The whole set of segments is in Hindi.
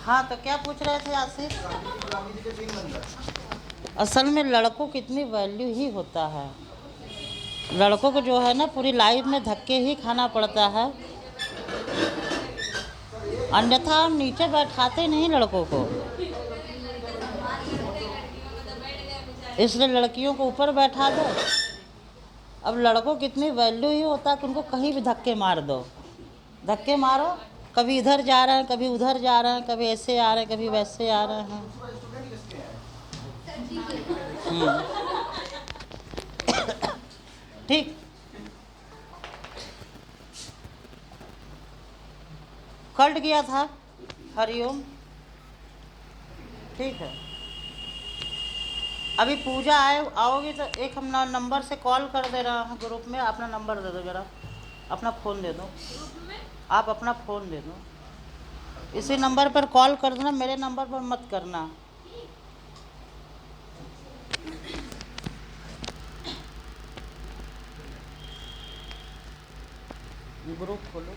हाँ, तो क्या पूछ रहे थे आसिफ? असल में लड़कों की इतनी वैल्यू ही होता है। लड़कों को जो है ना पूरी लाइफ में धक्के ही खाना पड़ता है, अन्यथा हम नीचे बैठाते नहीं लड़कों को। इसलिए लड़कियों को ऊपर बैठा दो। अब लड़कों की इतनी वैल्यू ही होता है कि उनको कहीं भी धक्के मार दो। धक्के मारो, कभी इधर जा रहे हैं, कभी उधर जा रहे हैं, कभी ऐसे आ रहे हैं, कभी वैसे आ रहे हैं। ठीक, कट गया था। हरिओम। ठीक है, अभी पूजा आओगी तो एक हम नंबर से कॉल कर दे रहा हूँ ग्रुप में। अपना नंबर दे दो जरा, अपना फ़ोन दे दो। आप अपना फ़ोन दे दो, इसी नंबर पर कॉल कर देना, मेरे नंबर पर मत करना। ग्रुप खोलो।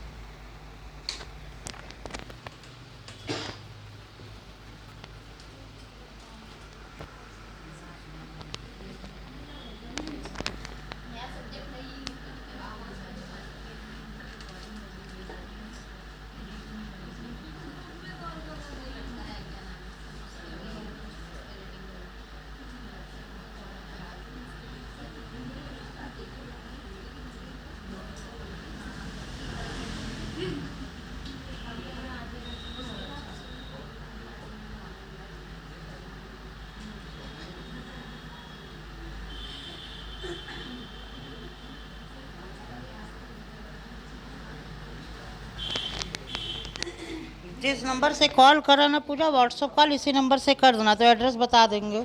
जिस नंबर से कॉल करा ना पूजा, व्हाट्सएप कॉल इसी नंबर से कर देना, तो एड्रेस बता देंगे।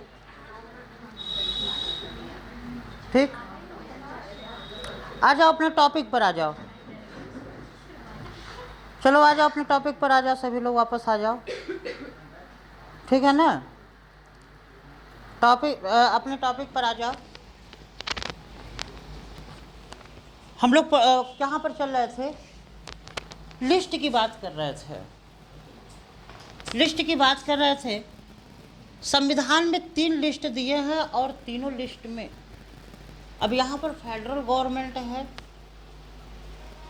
ठीक, आ जाओ अपने टॉपिक पर आ जाओ। चलो आ जाओ अपने टॉपिक पर आ जाओ, सभी लोग वापस आ जाओ। ठीक है ना, टॉपिक अपने टॉपिक पर आ जाओ। हम लोग कहाँ पर चल रहे थे? लिस्ट की बात कर रहे थे। लिस्ट की बात कर रहे थे। संविधान में 3 लिस्ट दिए हैं और तीनों लिस्ट में अब यहाँ पर फेडरल गवर्नमेंट है,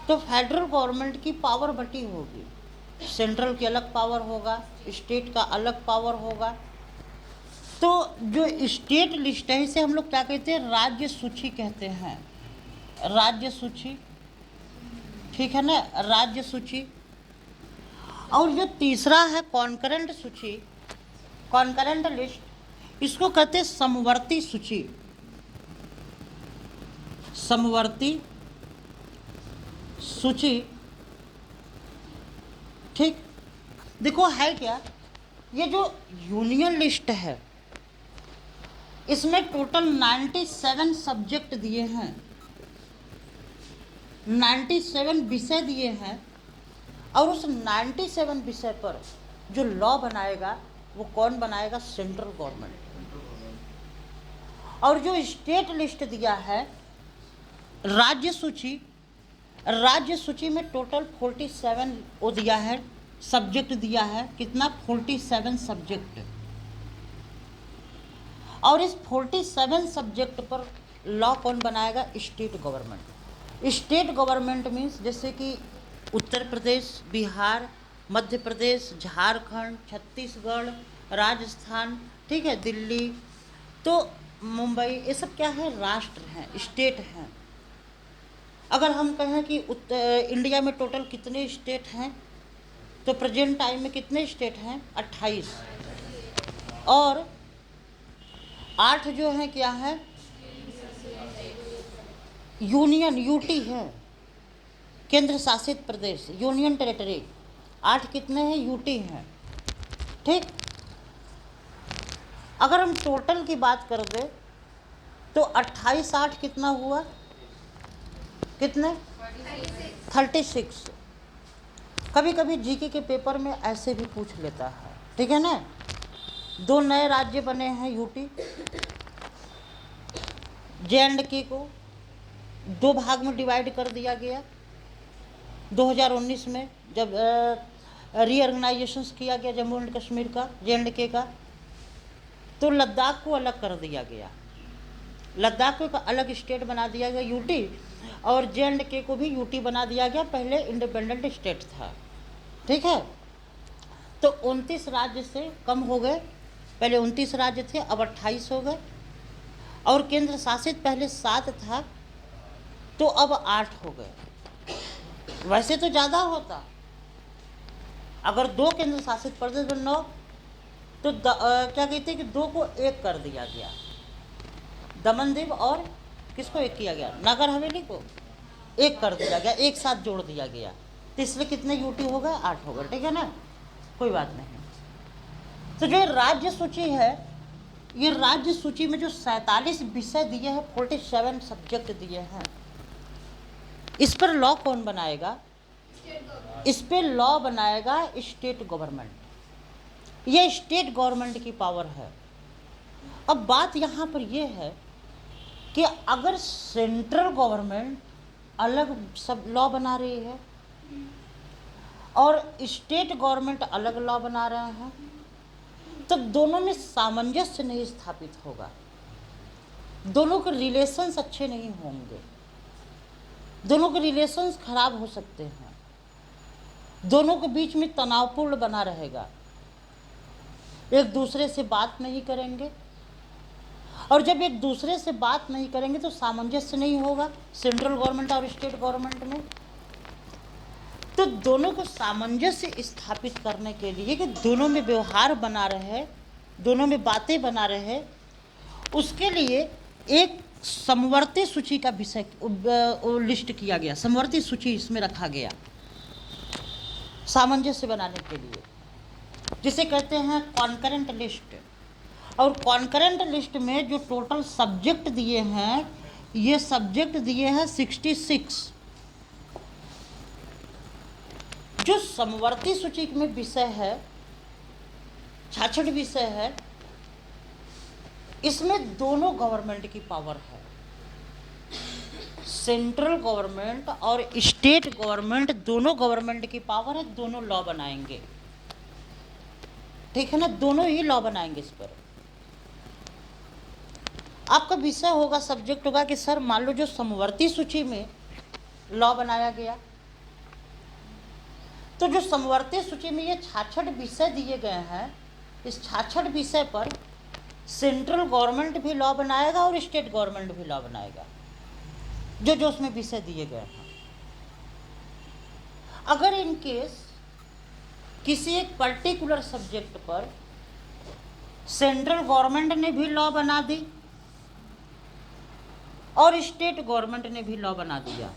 तो फेडरल गवर्नमेंट की पावर बटी होगी। सेंट्रल की अलग पावर होगा, स्टेट का अलग पावर होगा। तो जो स्टेट लिस्ट है इसे हम लोग क्या कहते हैं? राज्य सूची कहते हैं। राज्य सूची, ठीक है ना, राज्य सूची। और जो तीसरा है कॉन्करेंट सूची, कॉन्करेंट लिस्ट, इसको कहते हैं समवर्ती सूची। समवर्ती सूची, ठीक। देखो है क्या, ये जो यूनियन लिस्ट है इसमें टोटल 97 सब्जेक्ट दिए हैं, 97 विषय दिए हैं। और उस 97 विषय पर जो लॉ बनाएगा वो कौन बनाएगा? Central government. और जो स्टेट लिस्ट दिया है राज्य सूची, राज्य सूची में टोटल 47 वो दिया है, सब्जेक्ट दिया है। कितना? 47 सब्जेक्ट। और इस 47 सब्जेक्ट पर लॉ कौन बनाएगा? State government. State government means जैसे कि उत्तर प्रदेश, बिहार, मध्य प्रदेश, झारखंड, छत्तीसगढ़, राजस्थान, ठीक है, दिल्ली, तो मुंबई, ये सब क्या है? राष्ट्र हैं, स्टेट हैं। अगर हम कहें कि इंडिया में टोटल कितने स्टेट हैं, तो प्रेजेंट टाइम में कितने स्टेट हैं? 28। और 8 जो हैं क्या है? यूनियन, यूटी है, केंद्र शासित प्रदेश, यूनियन टेरिटरी। 8 कितने हैं? यूटी हैं, ठीक। अगर हम टोटल की बात कर दें तो 28 8 कितना हुआ? कितने? 36। कभी कभी जीके के पेपर में ऐसे भी पूछ लेता है, ठीक है ना। 2 नए राज्य बने हैं, यूटी, जे&के को 2 भाग में डिवाइड कर दिया गया 2019 में, जब रीऑर्गेनाइजेशन किया गया जम्मू एंड कश्मीर का, JNK का, तो लद्दाख को अलग कर दिया गया। लद्दाख को एक अलग स्टेट बना दिया गया यूटी, और JNK को भी यूटी बना दिया गया। पहले इंडिपेंडेंट स्टेट था, ठीक है। तो 29 राज्य से कम हो गए, पहले 29 राज्य थे, अब 28 हो गए। और केंद्र शासित पहले 7 था, तो अब 8 हो गए। वैसे तो ज़्यादा होता, अगर 2 केंद्र शासित प्रदेश और 9, तो क्या कहते हैं कि 2 को 1 कर दिया गया। दमन दीव और किसको 1 किया गया? नगर हवेली को 1 कर दिया गया, एक साथ जोड़ दिया गया। तो इसलिए कितने यूटी हो गए? 8 हो गए, ठीक है ना, कोई बात नहीं। तो जो राज्य सूची है, ये राज्य सूची में जो 47 विषय दिए हैं, 47 सब्जेक्ट दिए हैं, इस पर लॉ कौन बनाएगा? इस पे लॉ बनाएगा स्टेट गवर्नमेंट। ये स्टेट गवर्नमेंट की पावर है। अब बात यहाँ पर ये है कि अगर सेंट्रल गवर्नमेंट अलग सब लॉ बना रही है और स्टेट गवर्नमेंट अलग लॉ बना रहे हैं, तो दोनों में सामंजस्य नहीं स्थापित होगा, दोनों के रिलेशंस अच्छे नहीं होंगे, दोनों के रिलेशंस खराब हो सकते हैं, दोनों के बीच में तनावपूर्ण बना रहेगा, एक दूसरे से बात नहीं करेंगे, और जब एक दूसरे से बात नहीं करेंगे तो सामंजस्य नहीं होगा सेंट्रल गवर्नमेंट और स्टेट गवर्नमेंट में। तो दोनों को सामंजस्य स्थापित करने के लिए कि दोनों में व्यवहार बना रहे, दोनों में बातें बना रहे, उसके लिए एक समवर्ती सूची का विषय लिस्ट किया गया, समवर्ती सूची इसमें रखा गया सामंजस्य बनाने के लिए, जिसे कहते हैं कॉन्करेंट लिस्ट। और कॉन्करेंट लिस्ट में जो टोटल सब्जेक्ट दिए हैं, ये सब्जेक्ट दिए हैं 66। जो समवर्ती सूची में विषय है, 66 विषय है, इसमें दोनों गवर्नमेंट की पावर है, सेंट्रल गवर्नमेंट और स्टेट गवर्नमेंट, दोनों गवर्नमेंट की पावर है, दोनों लॉ बनाएंगे, ठीक है ना, दोनों ही लॉ बनाएंगे इस पर। आपका विषय होगा, सब्जेक्ट होगा कि सर मान लो जो समवर्ती सूची में लॉ बनाया गया, तो जो समवर्ती सूची में ये 66 विषय दिए गए हैं, इस 66 विषय पर सेंट्रल गवर्नमेंट भी लॉ बनाएगा और स्टेट गवर्नमेंट भी लॉ बनाएगा, जो जो उसमें विषय दिए गए हैं। अगर इन केस किसी एक पर्टिकुलर सब्जेक्ट पर सेंट्रल गवर्नमेंट ने भी लॉ बना दी और स्टेट गवर्नमेंट ने भी लॉ बना दिया,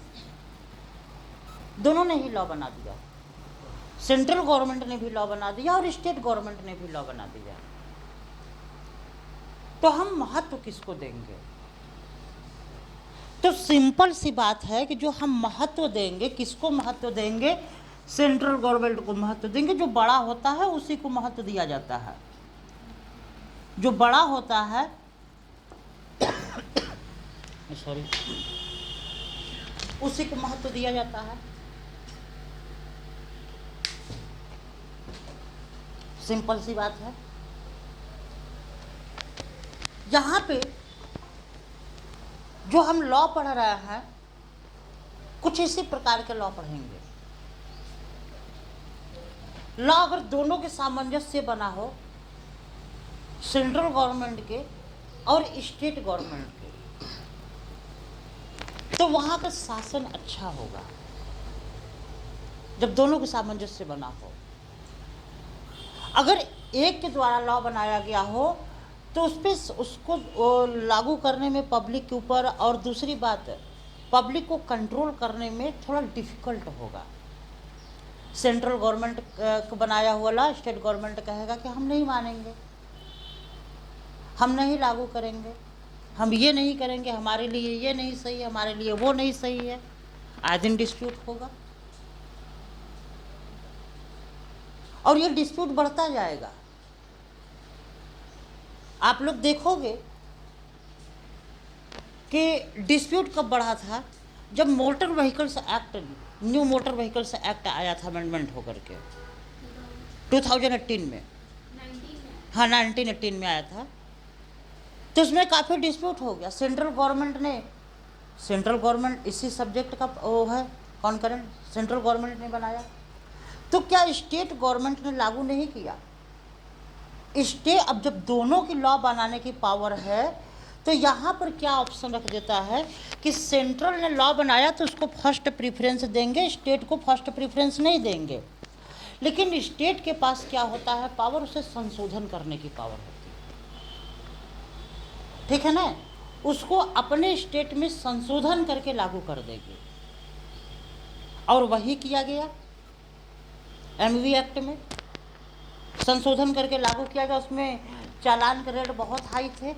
दोनों ने ही लॉ बना दिया, सेंट्रल गवर्नमेंट ने भी लॉ बना दिया और स्टेट गवर्नमेंट ने भी लॉ बना दिया, तो हम महत्व किसको देंगे? तो सिंपल सी बात है कि जो हम महत्व देंगे, किसको महत्व देंगे? सेंट्रल गवर्नमेंट को महत्व देंगे। जो बड़ा होता है उसी को महत्व दिया जाता है, जो बड़ा होता है सॉरी, उसी को महत्व दिया जाता है। सिंपल सी बात है। यहाँ पे जो हम लॉ पढ़ रहे हैं, कुछ इसी प्रकार के लॉ पढ़ेंगे। लॉ अगर दोनों के सामंजस्य बना हो, सेंट्रल गवर्नमेंट के और स्टेट गवर्नमेंट के, तो वहाँ का शासन अच्छा होगा, जब दोनों के सामंजस्य बना हो। अगर एक के द्वारा लॉ बनाया गया हो तो उस पर उसको लागू करने में पब्लिक के ऊपर, और दूसरी बात पब्लिक को कंट्रोल करने में थोड़ा डिफ़िकल्ट होगा। सेंट्रल गवर्नमेंट को बनाया हुआ लॉ स्टेट गवर्नमेंट कहेगा कि हम नहीं मानेंगे, हम नहीं लागू करेंगे, हम ये नहीं करेंगे, हमारे लिए ये नहीं सही है, हमारे लिए वो नहीं सही है, आए दिन डिस्प्यूट होगा और ये डिस्प्यूट बढ़ता जाएगा। आप लोग देखोगे कि डिस्प्यूट कब बढ़ा था? जब motor vehicles act, new motor vehicles act आया था अमेंडमेंट होकर के, 2018 में, हाँ 1918 में आया था। तो उसमें काफ़ी डिस्प्यूट हो गया। सेंट्रल गवर्नमेंट इसी सब्जेक्ट का वो है कॉन्करेंट, सेंट्रल गवर्नमेंट ने बनाया। तो क्या स्टेट गवर्नमेंट ने लागू नहीं किया? अब जब दोनों की लॉ बनाने की पावर है तो यहाँ पर क्या ऑप्शन रख देता है कि सेंट्रल ने लॉ बनाया तो उसको फर्स्ट प्रीफरेंस देंगे, स्टेट को फर्स्ट प्रीफरेंस नहीं देंगे। लेकिन स्टेट के पास क्या होता है पावर, उसे संशोधन करने की पावर होती है, ठीक है ना। उसको अपने स्टेट में संशोधन करके लागू कर देगी, और वही किया गया। एमवी एक्ट में संशोधन करके लागू किया गया। उसमें चालान के रेट बहुत हाई थे।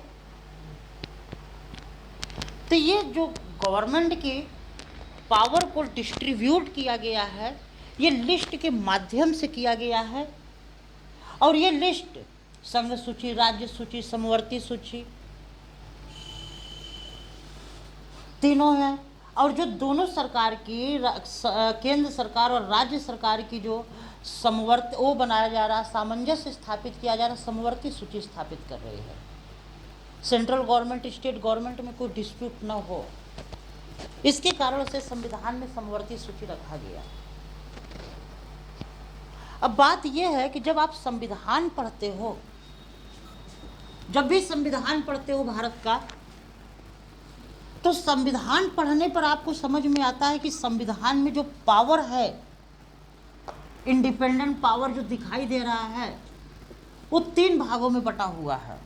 तो ये जो गवर्नमेंट की पावर को डिस्ट्रीब्यूट किया गया है, ये लिस्ट के माध्यम से किया गया है। और ये लिस्ट संघ सूची, राज्य सूची, समवर्ती सूची तीनों हैं। और जो दोनों सरकार की, केंद्र सरकार और राज्य सरकार की जो समवर्ती वो बनाया जा रहा, सामंजस्य स्थापित किया जा रहा, समवर्ती सूची स्थापित कर रही है। सेंट्रल गवर्नमेंट स्टेट गवर्नमेंट में कोई डिस्प्यूट न हो, इसके कारण से संविधान में समवर्ती सूची रखा गया। अब बात यह है कि जब आप संविधान पढ़ते हो, जब भी संविधान पढ़ते हो भारत का, तो संविधान पढ़ने पर आपको समझ में आता है कि संविधान में जो पावर है, इंडिपेंडेंट पावर जो दिखाई दे रहा है, वो 3 भागों में बटा हुआ है।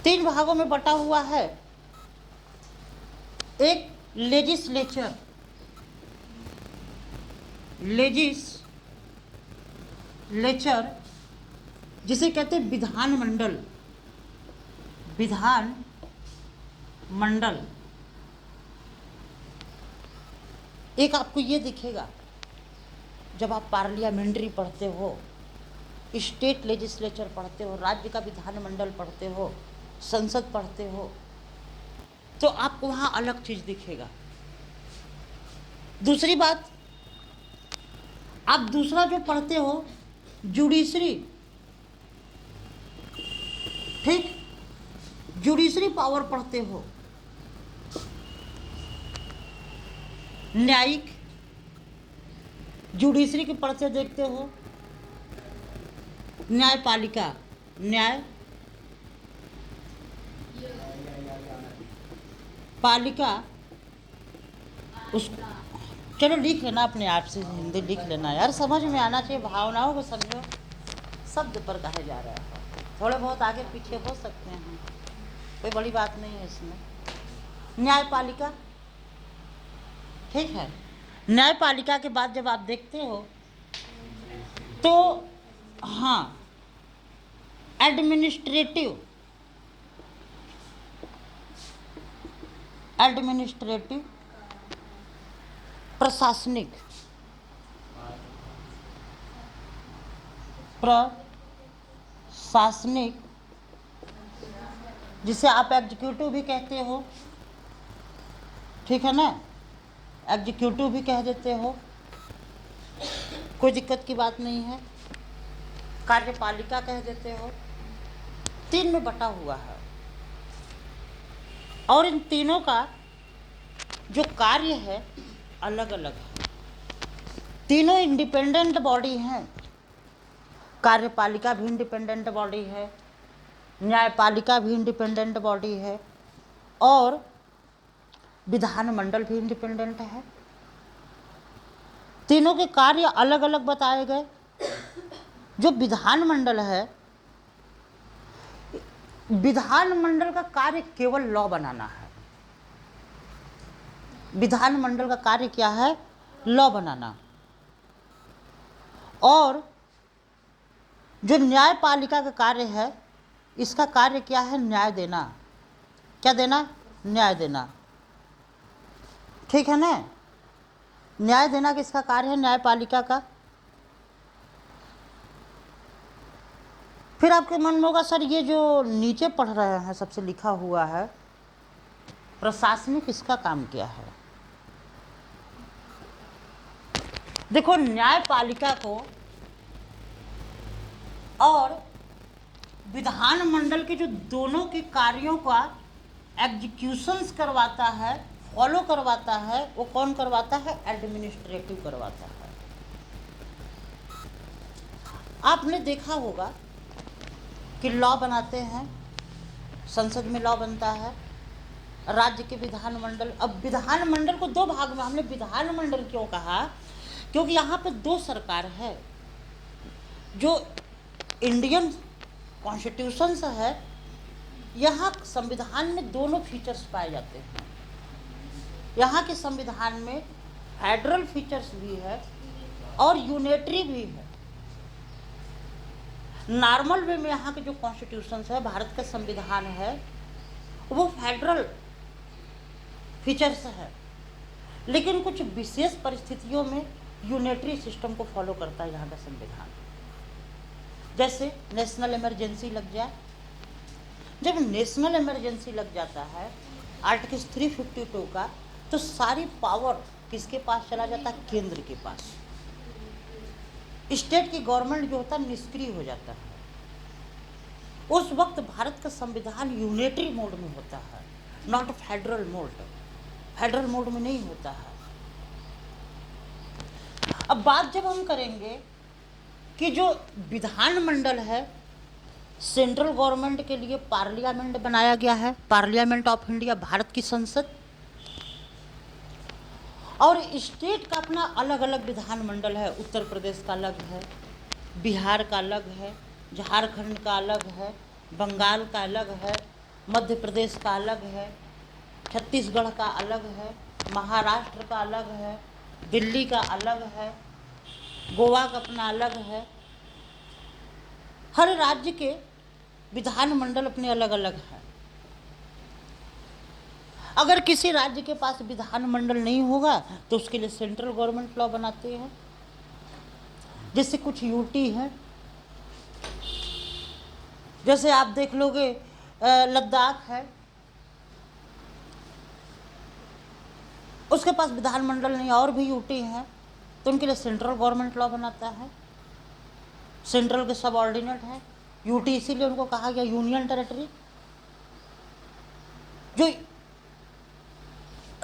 3 भागों में बटा हुआ है। एक लेजिस्लेचर, जिसे कहते हैं विधानमंडल। एक आपको ये दिखेगा जब आप पार्लियामेंट्री पढ़ते हो, स्टेट लेजिस्लेचर पढ़ते हो, राज्य का विधानमंडल पढ़ते हो, संसद पढ़ते हो, तो आपको वहाँ अलग चीज़ दिखेगा। दूसरी बात, आप दूसरा जो पढ़ते हो जुडिशरी, ठीक, जुडिशरी पावर पढ़ते हो, न्यायिक जुडिशरी के पढ़ते देखते हो, न्यायपालिका, न्यायपालिका, उस चलो लिख लेना अपने आप से, हिंदी लिख लेना यार, समझ में आना चाहिए, भावनाओं को समझो। शब्द पर कहे जा रहा है, थोड़े बहुत आगे पीछे हो सकते हैं, कोई बड़ी बात नहीं है इसमें। न्यायपालिका, ठीक है। न्यायपालिका के बाद जब आप देखते हो तो हाँ, एडमिनिस्ट्रेटिव, प्रशासनिक, जिसे आप एग्जीक्यूटिव भी कहते हो, ठीक है ना, एग्जीक्यूटिव भी कह देते हो, कोई दिक्कत की बात नहीं है। कार्यपालिका कह देते हो। 3 में बटा हुआ है, और इन तीनों का जो कार्य है अलग अलग है। तीनों इंडिपेंडेंट बॉडी हैं। कार्यपालिका भी इंडिपेंडेंट बॉडी है, न्यायपालिका भी इंडिपेंडेंट बॉडी है, और विधानमंडल भी इंडिपेंडेंट है। तीनों के कार्य अलग अलग बताए गए। जो विधानमंडल है, विधानमंडल का कार्य केवल लॉ बनाना है। विधानमंडल का कार्य क्या है? लॉ बनाना। और जो न्यायपालिका का कार्य है, इसका कार्य क्या है? न्याय देना। क्या देना? न्याय देना, ठीक है ना। न्याय देना किसका कार्य है? न्यायपालिका का। फिर आपके मन में होगा सर ये जो नीचे पढ़ रहे हैं सबसे लिखा हुआ है प्रशासनिक, इसका काम क्या है? देखो, न्यायपालिका को और विधानमंडल के जो दोनों के कार्यों का एग्जीक्यूशंस करवाता है, फॉलो करवाता है, वो कौन करवाता है? एडमिनिस्ट्रेटिव करवाता है। आपने देखा होगा कि लॉ बनाते हैं, संसद में लॉ बनता है, राज्य के विधानमंडल। अब विधानमंडल को दो भाग में, हमने विधानमंडल क्यों कहा? क्योंकि यहाँ पे दो सरकार है। जो इंडियन कॉन्स्टिट्यूशन है, यहाँ संविधान में दोनों फीचर्स पाए जाते हैं। यहाँ के संविधान में फेडरल फीचर्स भी है और यूनिटरी भी है। नॉर्मल वे में यहाँ के जो कॉन्स्टिट्यूशन है, भारत का संविधान है, वो फेडरल फीचर्स है, लेकिन कुछ विशेष परिस्थितियों में यूनिटरी सिस्टम को फॉलो करता है यहाँ का संविधान। जैसे नेशनल इमरजेंसी लग जाए, जब नेशनल इमरजेंसी लग जाता है आर्टिकल 352 का, तो सारी पावर किसके पास चला जाता है? केंद्र के पास। स्टेट की गवर्नमेंट जो होता है निष्क्रिय हो जाता है। उस वक्त भारत का संविधान यूनिटरी मोड में होता है, not federal mode. Federal mode में नहीं होता है। अब बात जब हम करेंगे कि जो विधानमंडल है, सेंट्रल गवर्नमेंट के लिए पार्लियामेंट बनाया गया है, पार्लियामेंट ऑफ इंडिया, भारत की संसद, और स्टेट का अपना अलग अलग विधानमंडल है। उत्तर प्रदेश का अलग है, बिहार का अलग है, झारखंड का अलग है, बंगाल का अलग है, मध्य प्रदेश का अलग है, छत्तीसगढ़ का अलग है, महाराष्ट्र का अलग है, दिल्ली का अलग है, गोवा का अपना अलग है। हर राज्य के विधानमंडल अपने अलग अलग हैं। अगर किसी राज्य के पास विधानमंडल नहीं होगा तो उसके लिए सेंट्रल गवर्नमेंट लॉ बनाते हैं। जैसे कुछ यूटी है, जैसे आप देख लोगे लद्दाख है, उसके पास विधानमंडल नहीं, और भी यूटी हैं, तो उनके लिए सेंट्रल गवर्नमेंट लॉ बनाता है। सेंट्रल के सबऑर्डिनेट है यूटी, इसीलिए उनको कहा गया यूनियन टेरिटरी। जो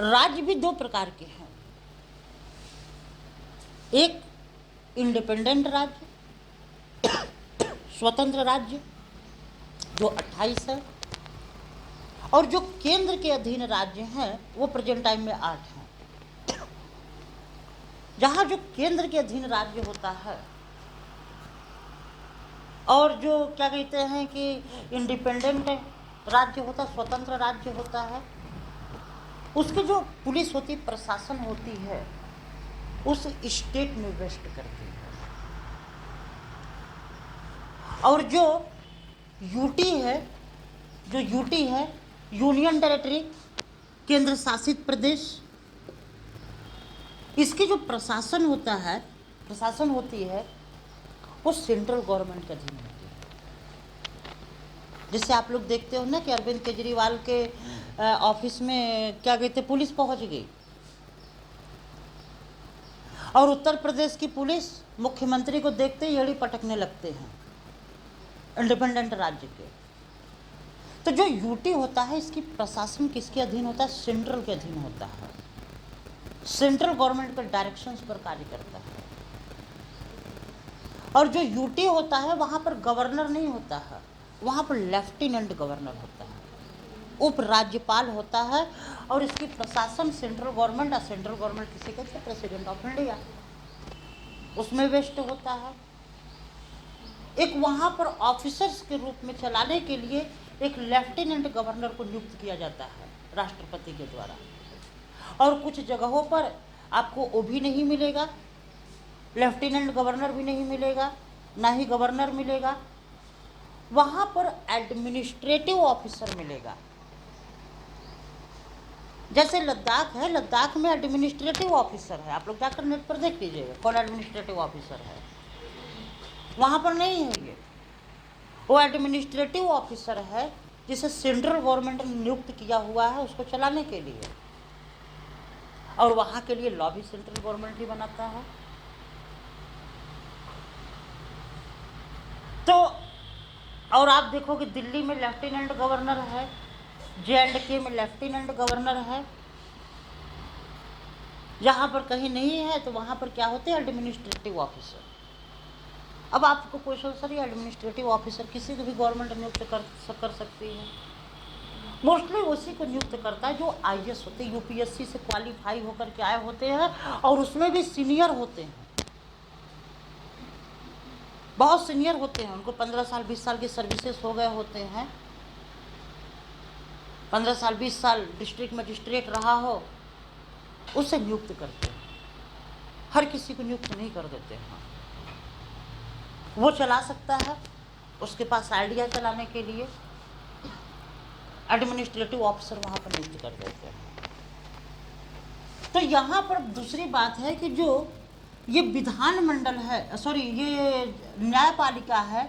राज्य भी दो प्रकार के हैं, एक इंडिपेंडेंट राज्य, स्वतंत्र राज्य जो 28 है, और जो केंद्र के अधीन राज्य हैं वो प्रेजेंट टाइम में 8 हैं। जहाँ जो केंद्र के अधीन राज्य होता है और जो क्या कहते हैं कि इंडिपेंडेंट राज्य होता है, स्वतंत्र राज्य होता है, उसकी जो पुलिस होती, प्रशासन होती है, उस स्टेट में वेस्ट करती है। और जो यूटी है यूनियन टेरिटरी, केंद्र शासित प्रदेश, इसकी जो प्रशासन होती है वो सेंट्रल गवर्नमेंट के अधीन होती है। जैसे आप लोग देखते हो ना कि अरविंद केजरीवाल के ऑफिस में क्या कहते, पुलिस पहुंच गई, और उत्तर प्रदेश की पुलिस मुख्यमंत्री को देखते ही एड़ी पटकने लगते हैं इंडिपेंडेंट राज्य के। तो जो यूटी होता है, इसकी प्रशासन किसके अधीन होता है? सेंट्रल के अधीन होता है। सेंट्रल गवर्नमेंट के डायरेक्शंस पर कार्य करता है। और जो यूटी होता है वहाँ पर गवर्नर नहीं होता है, वहाँ पर लेफ्टिनेंट गवर्नर होता है, उप राज्यपाल होता है, और इसकी प्रशासन सेंट्रल गवर्नमेंट, और सेंट्रल गवर्नमेंट किसे कहते हैं? प्रेसिडेंट ऑफ इंडिया, उसमें वेस्ट होता है। एक वहाँ पर ऑफिसर्स के रूप में चलाने के लिए एक लेफ्टिनेंट गवर्नर को नियुक्त किया जाता है राष्ट्रपति के द्वारा। और कुछ जगहों पर आपको वो भी नहीं मिलेगा, लेफ्टिनेंट गवर्नर भी नहीं मिलेगा, ना ही गवर्नर मिलेगा, वहाँ पर एडमिनिस्ट्रेटिव ऑफिसर मिलेगा। जैसे लद्दाख है, लद्दाख में एडमिनिस्ट्रेटिव ऑफिसर है, आप लोग जाकर नेट पर देख लीजिएगा कौन एडमिनिस्ट्रेटिव ऑफिसर है। वहाँ पर नहीं है ये, वो एडमिनिस्ट्रेटिव ऑफिसर है जिसे सेंट्रल गवर्नमेंट ने नियुक्त किया हुआ है उसको चलाने के लिए, और वहाँ के लिए लॉ भी सेंट्रल गवर्नमेंट ही बनाता है। और आप देखो कि दिल्ली में लेफ्टिनेंट गवर्नर है, J&K में लेफ्टिनेंट गवर्नर है, जहाँ पर कहीं नहीं है तो वहाँ पर क्या होते हैं, एडमिनिस्ट्रेटिव ऑफिसर। अब आपको क्वेश्चन, सर ये एडमिनिस्ट्रेटिव ऑफिसर किसी को भी गवर्नमेंट नियुक्त कर सकती है? मोस्टली उसी को नियुक्त करता है जो IAS होते हैं, UPSC से क्वालिफाई होकर के आए होते हैं, और उसमें भी सीनियर होते हैं, बहुत सीनियर होते हैं। उनको 15 साल 20 साल की सर्विसेज हो गए होते हैं, 15 साल 20 साल डिस्ट्रिक्ट मजिस्ट्रेट रहा हो, उसे नियुक्त करते हैं। हर किसी को नियुक्त नहीं कर देते हैं। वो चला सकता है, उसके पास आइडिया चलाने के लिए एडमिनिस्ट्रेटिव ऑफिसर वहाँ पर नियुक्त कर देते हैं। तो यहाँ पर दूसरी बात है कि जो ये विधानमंडल है, सॉरी ये न्यायपालिका है,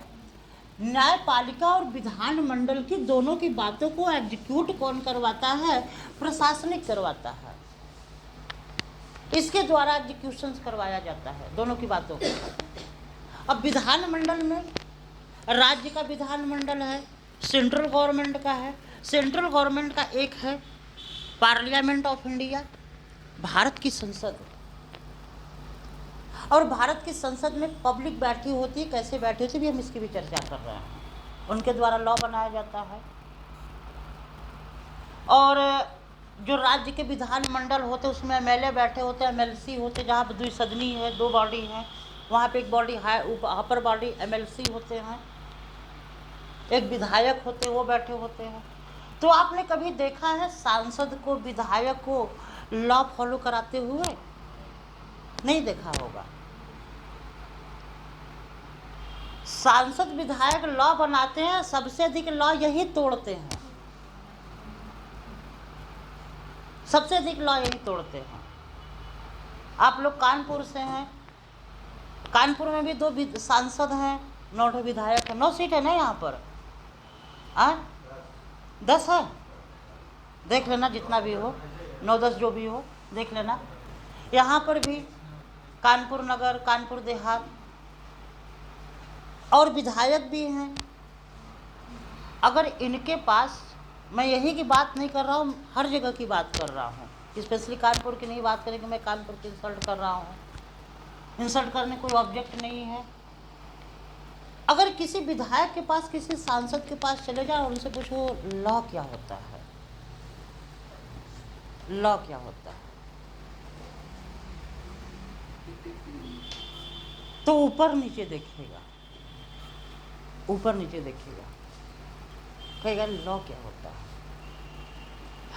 न्यायपालिका और विधानमंडल की दोनों की बातों को एग्जीक्यूट कौन करवाता है? प्रशासनिक करवाता है। इसके द्वारा एग्जीक्यूशन करवाया जाता है दोनों की बातों को। अब विधानमंडल में राज्य का विधानमंडल है, सेंट्रल गवर्नमेंट का है। सेंट्रल गवर्नमेंट का एक है पार्लियामेंट ऑफ इंडिया, भारत की संसद, और भारत की संसद में पब्लिक बैठी होती है। कैसे बैठी होती है भी हम इसकी भी चर्चा कर रहे हैं। उनके द्वारा लॉ बनाया जाता है। और जो राज्य के विधानमंडल होते हैं उसमें MLA बैठे होते हैं, MLC होते हैं, जहाँ पर द्विसदनी है, 2 बॉडी हैं, वहाँ पे एक बॉडी अपर बॉडी MLC होते हैं, एक विधायक होते हैं, वो बैठे होते हैं। तो आपने कभी देखा है सांसद को, विधायक को लॉ फॉलो कराते हुए? नहीं देखा होगा। सांसद विधायक लॉ बनाते हैं, सबसे अधिक लॉ यही तोड़ते हैं, सबसे अधिक लॉ यही तोड़ते हैं। आप लोग कानपुर से हैं, कानपुर में भी 2 सांसद हैं, 9 विधायक हैं, 9 सीट है ना यहाँ पर, 10 है, देख लेना जितना भी हो, 9-10 जो भी हो देख लेना। यहाँ पर भी कानपुर नगर, कानपुर देहात, और विधायक भी हैं। अगर इनके पास, मैं यही की बात नहीं कर रहा हूँ, हर जगह की बात कर रहा हूँ, स्पेशली कानपुर की नहीं बात करेंगे, मैं कानपुर की इंसल्ट कर रहा हूँ। इंसल्ट करने कोई ऑब्जेक्ट नहीं है। अगर किसी विधायक के पास, किसी सांसद के पास चले जाओ और उनसे पूछो लॉ क्या होता है, लॉ क्या होता है, तो ऊपर नीचे देखेगा, ऊपर नीचे देखेगा, कहेगा लॉ क्या होता है।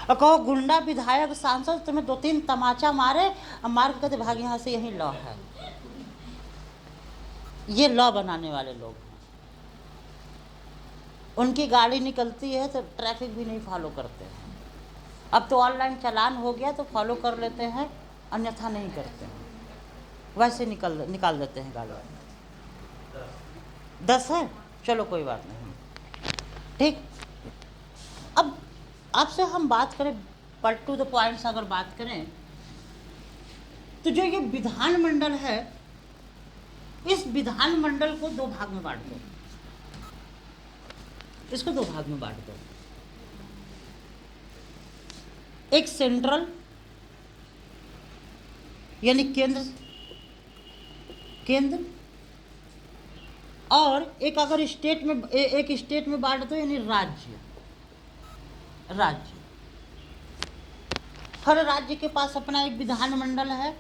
और कहो गुंडा विधायक सांसद तुम्हें 2-3 तमाचा मारे, मार के कहते भाग यहाँ से, यही लॉ है। ये लॉ बनाने वाले लोग हैं। उनकी गाड़ी निकलती है तो ट्रैफिक भी नहीं फॉलो करते हैं। अब तो ऑनलाइन चालान हो गया तो फॉलो कर लेते हैं, अन्यथा नहीं करते हैं, वैसे निकाल देते हैं गाड़ी। 10 है, चलो कोई बात नहीं, ठीक। अब आपसे हम बात करें, बट टू द पॉइंट्स अगर बात करें तो जो ये विधानमंडल है, इस विधानमंडल को 2 भाग में बांट दो, इसको 2 भाग में बांट दो। एक सेंट्रल यानी केंद्र, और एक अगर स्टेट में, एक स्टेट में बांट दो यानी राज्य। हर राज्य के पास अपना एक विधानमंडल है।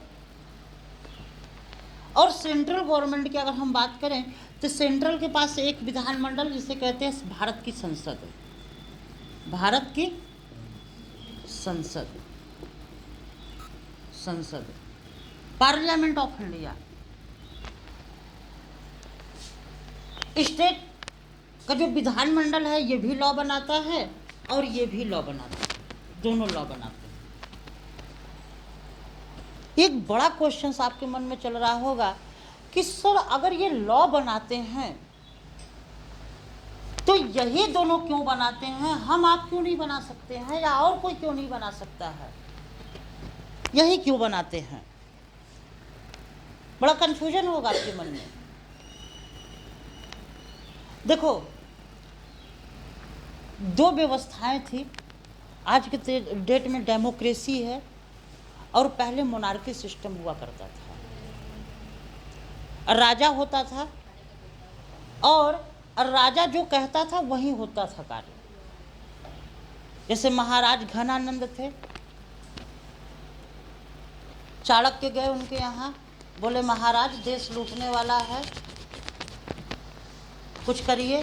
और सेंट्रल गवर्नमेंट की अगर हम बात करें तो सेंट्रल के पास एक विधानमंडल जिसे कहते हैं भारत की संसद, भारत की संसद, पार्लियामेंट ऑफ इंडिया। स्टेट का जो विधानमंडल है ये भी लॉ बनाता है और ये भी लॉ बनाता है, दोनों लॉ बनाते हैं। एक बड़ा क्वेश्चन आपके मन में चल रहा होगा कि सर अगर ये लॉ बनाते हैं तो यही दोनों क्यों बनाते हैं, हम आप क्यों नहीं बना सकते हैं, या और कोई क्यों नहीं बना सकता है, यही क्यों बनाते हैं? बड़ा कंफ्यूजन होगा आपके मन में। देखो दो व्यवस्थाएं थी। आज के डेट में डेमोक्रेसी है और पहले मोनार्की सिस्टम हुआ करता था। राजा होता था और राजा जो कहता था वही होता था कार्य। जैसे महाराज घनानंद थे, चाणक्य गए उनके यहाँ, बोले महाराज देश लूटने वाला है, कुछ करिए।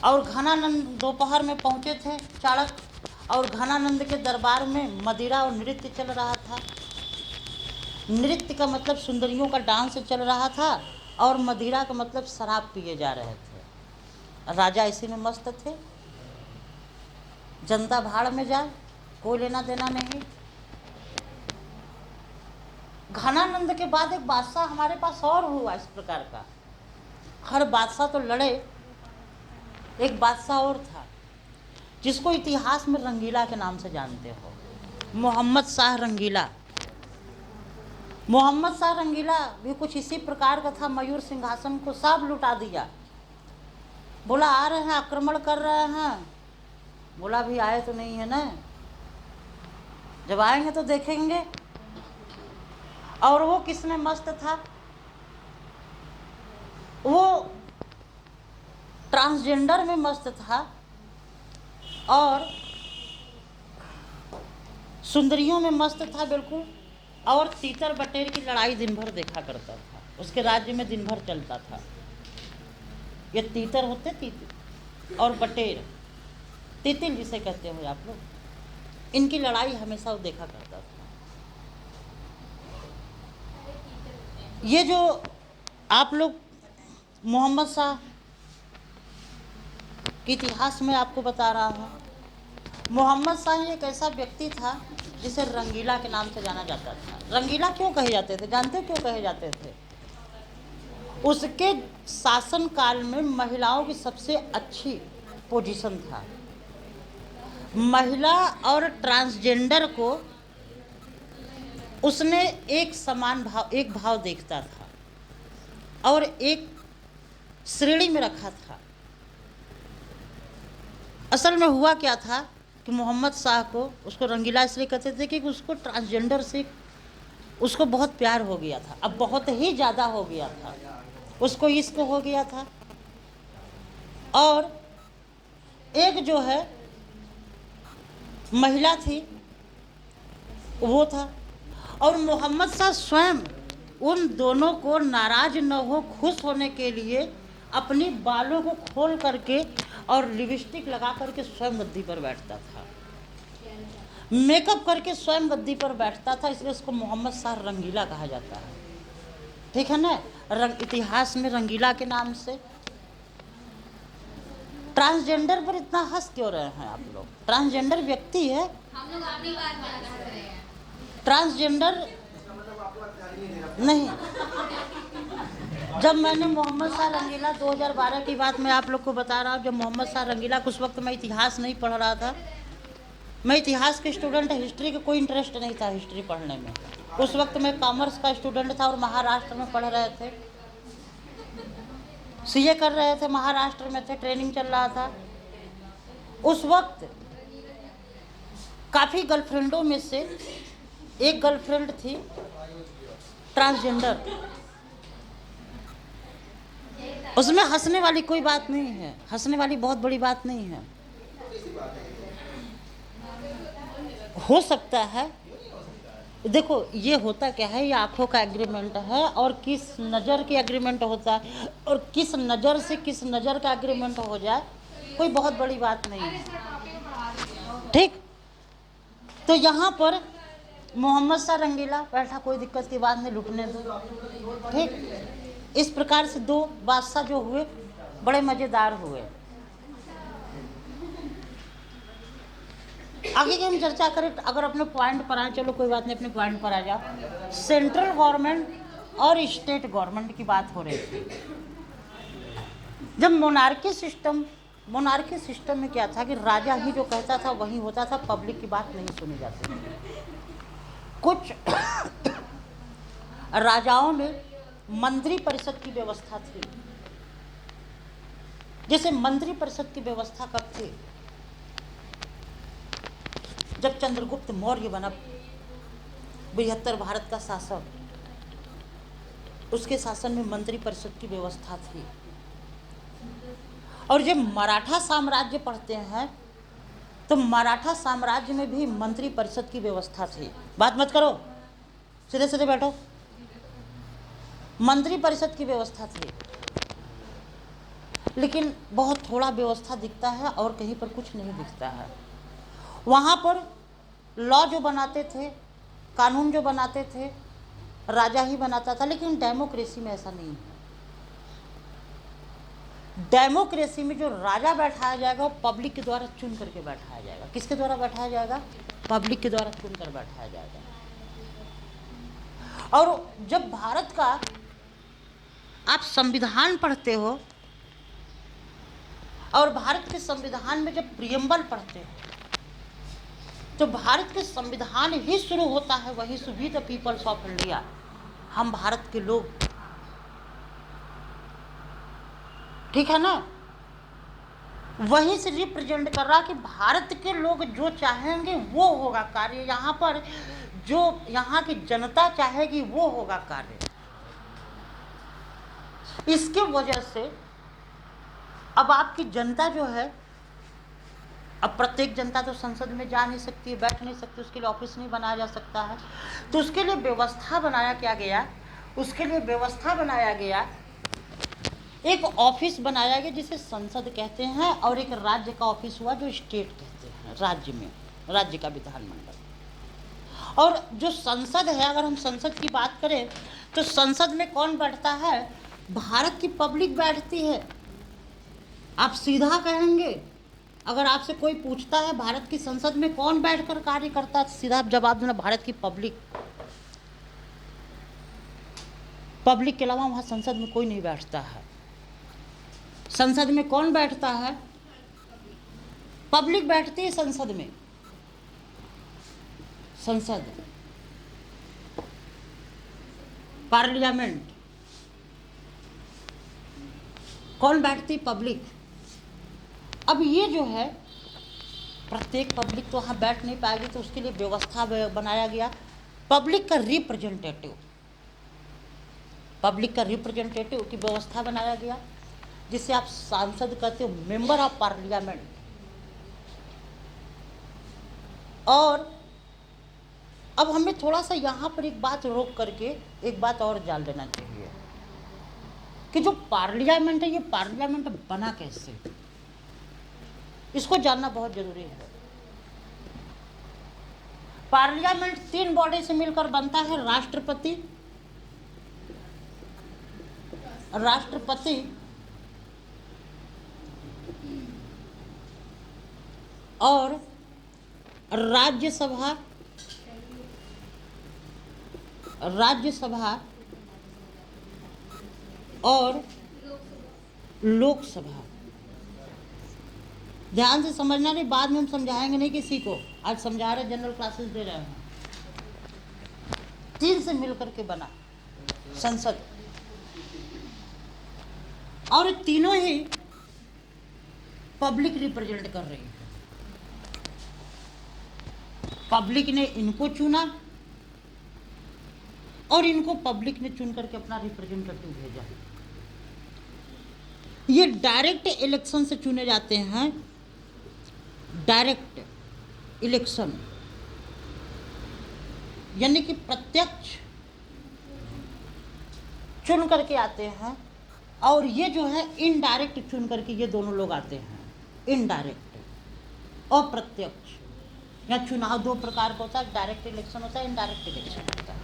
और घनानंद दोपहर में पहुँचे थे चाणक्य, और घनानंद के दरबार में मदिरा और नृत्य चल रहा था। नृत्य का मतलब सुंदरियों का डांस चल रहा था और मदिरा का मतलब शराब पिए जा रहे थे। राजा इसी में मस्त थे। जनता भाड़ में जाए, कोई लेना देना नहीं। घनानंद के बाद एक बादशाह हमारे पास और हुआ इस प्रकार का। हर बादशाह तो लड़े, एक बादशाह और था जिसको इतिहास में रंगीला के नाम से जानते हो, मोहम्मद शाह रंगीला। मोहम्मद शाह रंगीला भी कुछ इसी प्रकार का था। मयूर सिंहासन को सब लुटा दिया। बोला आ रहे हैं, आक्रमण कर रहे हैं। बोला भी आए तो नहीं है ना, जब आएंगे तो देखेंगे। और वो किसमें मस्त था, वो ट्रांसजेंडर में मस्त था और सुंदरियों में मस्त था बिल्कुल। और तीतर बटेर की लड़ाई दिन भर देखा करता था। उसके राज्य में दिन भर चलता था। ये तीतर होते, तीतर और बटेर, तितिल जिसे कहते हो आप लोग, इनकी लड़ाई हमेशा वो देखा करता था। ये जो आप लोग मोहम्मद शाह के इतिहास में आपको बता रहा हूँ, मोहम्मद शाह एक ऐसा व्यक्ति था जिसे रंगीला के नाम से जाना जाता था। रंगीला क्यों कहे जाते थे, जानते हो क्यों कहे जाते थे? उसके शासन काल में महिलाओं की सबसे अच्छी पोजीशन था। महिला और ट्रांसजेंडर को उसने एक समान भाव, एक भाव देखता था और एक श्रेणी में रखा था। असल में हुआ क्या था कि मोहम्मद शाह को, उसको रंगीला इसलिए कहते थे कि उसको ट्रांसजेंडर से उसको बहुत प्यार हो गया था। अब बहुत ही ज़्यादा हो गया था, उसको इश्क हो गया था। और एक जो है महिला थी वो था। और मोहम्मद शाह स्वयं उन दोनों को नाराज न हो, खुश होने के लिए अपनी बालों को खोल करके और लिपस्टिक लगा करके स्वयं गद्दी पर बैठता था, मेकअप करके स्वयं गद्दी पर बैठता था। इसलिए उसको मोहम्मद शाह रंगीला कहा जाता है। ठीक है ना, इतिहास में रंगीला के नाम से। ट्रांसजेंडर पर इतना हंस क्यों रहे हैं आप लोग? ट्रांसजेंडर व्यक्ति है, हम लोग अपनी बात बता रहे हैं। ट्रांसजेंडर नहीं। जब मैंने मोहम्मद शाह रंगीला 2012 की बात मैं आप लोग को बता रहा हूँ, जब मोहम्मद शाह रंगीला, उस वक्त मैं इतिहास नहीं पढ़ रहा था। मैं इतिहास के स्टूडेंट, हिस्ट्री का कोई इंटरेस्ट नहीं था हिस्ट्री पढ़ने में। उस वक्त मैं कॉमर्स का स्टूडेंट था और महाराष्ट्र में पढ़ रहे थे, सीए कर रहे थे, महाराष्ट्र में थे, ट्रेनिंग चल रहा था। उस वक्त काफ़ी गर्लफ्रेंडों में से एक गर्लफ्रेंड थी ट्रांसजेंडर। उसमें हंसने वाली कोई बात नहीं है, हंसने वाली बहुत बड़ी बात नहीं है। हो सकता है, देखो ये होता क्या है, ये आंखों का एग्रीमेंट है और किस नज़र के एग्रीमेंट होता है और किस नज़र से किस नज़र का एग्रीमेंट हो जाए कोई बहुत बड़ी बात नहीं है। ठीक, तो यहाँ पर मोहम्मद शाह रंगीला बैठा, कोई दिक्कत की बात नहीं, लुटने दो। ठीक, इस प्रकार से दो बादशाह जो हुए बड़े मज़ेदार हुए। आगे की हम चर्चा करें, अगर अपने पॉइंट पर आए, चलो कोई बात नहीं, अपने पॉइंट पर आ जाओ। सेंट्रल गवर्नमेंट और स्टेट गवर्नमेंट की बात हो रही थी। जब मोनार्की सिस्टम में क्या था कि राजा ही जो कहता था वही होता था, पब्लिक की बात नहीं सुनी जाती थी। कुछ राजाओं में मंत्री परिषद की व्यवस्था थी। जैसे मंत्रिपरिषद की व्यवस्था कब थी? जब चंद्रगुप्त मौर्य बना 72 भारत का शासक, उसके शासन में मंत्रिपरिषद की व्यवस्था थी। और जब मराठा साम्राज्य पढ़ते हैं तो मराठा साम्राज्य में भी मंत्रिपरिषद की व्यवस्था थी। बात मत करो, सीधे सीधे बैठो। मंत्रिपरिषद की व्यवस्था थी, लेकिन बहुत थोड़ा व्यवस्था दिखता है और कहीं पर कुछ नहीं दिखता है। वहाँ पर लॉ जो बनाते थे, कानून जो बनाते थे, राजा ही बनाता था। लेकिन डेमोक्रेसी में ऐसा नहीं है। डेमोक्रेसी में जो राजा बैठाया जाएगा वो पब्लिक के द्वारा चुन करके बैठाया जाएगा। किसके द्वारा बैठाया जाएगा? पब्लिक के द्वारा चुन कर बैठाया जाएगा। और जब भारत का आप संविधान पढ़ते हो और भारत के संविधान में जब प्रियम्बल पढ़ते हो तो भारत के संविधान ही शुरू होता है वहीं से, we the peoples of India, हम भारत के लोग, ठीक है ना? वहीं से रिप्रेजेंट कर रहा कि भारत के लोग जो चाहेंगे वो होगा कार्य, यहाँ पर जो यहाँ की जनता चाहेगी वो होगा कार्य। इसके वजह से अब आपकी जनता जो है, अब प्रत्येक जनता तो संसद में जा नहीं सकती है, बैठ नहीं सकती, उसके लिए ऑफिस नहीं बनाया जा सकता है। तो उसके लिए व्यवस्था बनाया क्या गया? उसके लिए व्यवस्था बनाया गया, एक ऑफिस बनाया गया जिसे संसद कहते हैं, और एक राज्य का ऑफिस हुआ जो स्टेट कहते हैं, राज्य में, राज्य का विधानमंडल। और जो संसद है, अगर हम संसद की बात करें तो संसद में कौन बैठता है? भारत की पब्लिक बैठती है। आप सीधा कहेंगे, अगर आपसे कोई पूछता है भारत की संसद में कौन बैठकर कार्य करता है, सीधा आप जवाब देना भारत की पब्लिक। पब्लिक के अलावा वहाँ संसद में कोई नहीं बैठता है। संसद में कौन बैठता है? पब्लिक बैठती है संसद में। संसद, पार्लियामेंट, कौन बैठती? पब्लिक। अब ये जो है प्रत्येक पब्लिक तो वहाँ बैठ नहीं पाएगी, तो उसके लिए व्यवस्था बनाया गया पब्लिक का रिप्रेजेंटेटिव, पब्लिक का रिप्रेजेंटेटिव की व्यवस्था बनाया गया, जिसे आप सांसद कहते हो, मेंबर ऑफ पार्लियामेंट। और अब हमें थोड़ा सा यहाँ पर एक बात रोक करके एक बात और जान लेना चाहिए कि जो पार्लियामेंट है, ये पार्लियामेंट बना कैसे, इसको जानना बहुत जरूरी है। पार्लियामेंट 3 बॉडी से मिलकर बनता है, राष्ट्रपति, राष्ट्रपति और राज्यसभा, राज्यसभा और लोकसभा। ध्यान से समझना, नहीं बाद में हम समझाएंगे नहीं किसी को, आज समझा रहे, जनरल क्लासेस दे रहे हैं। 3 से मिलकर के बना संसद, और तीनों ही पब्लिक रिप्रेजेंट कर रही है। पब्लिक ने इनको चुना और इनको पब्लिक ने चुन करके अपना रिप्रेजेंटेटिव भेजा। ये डायरेक्ट इलेक्शन से चुने जाते हैं, डायरेक्ट इलेक्शन, यानी कि प्रत्यक्ष चुन करके आते हैं। और ये जो है इनडायरेक्ट चुन करके ये दोनों लोग आते हैं, इनडायरेक्ट और प्रत्यक्ष। या चुनाव 2 प्रकार का होता है, डायरेक्ट इलेक्शन होता है, इनडायरेक्ट इलेक्शन होता है।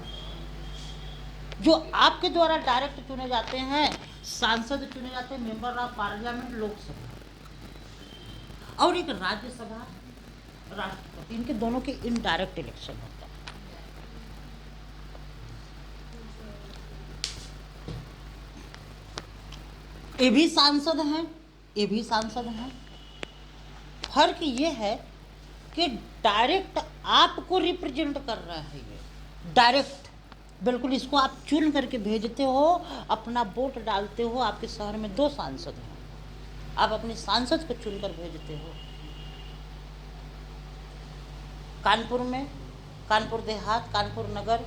जो आपके द्वारा डायरेक्ट चुने जाते हैं, सांसद चुने जाते हैं, मेंबर ऑफ पार्लियामेंट, लोकसभा, और एक राज्यसभा, राष्ट्रपति, इनके दोनों के इनडायरेक्ट इलेक्शन होता है। ये भी सांसद हैं, ये भी सांसद हैं। फर्क ये है कि डायरेक्ट आपको रिप्रेजेंट कर रहा है, ये डायरेक्ट बिल्कुल, इसको आप चुन करके भेजते हो, अपना वोट डालते हो। आपके शहर में 2 सांसद हैं, आप अपने सांसद को चुनकर भेजते हो। कानपुर में, कानपुर देहात, कानपुर नगर,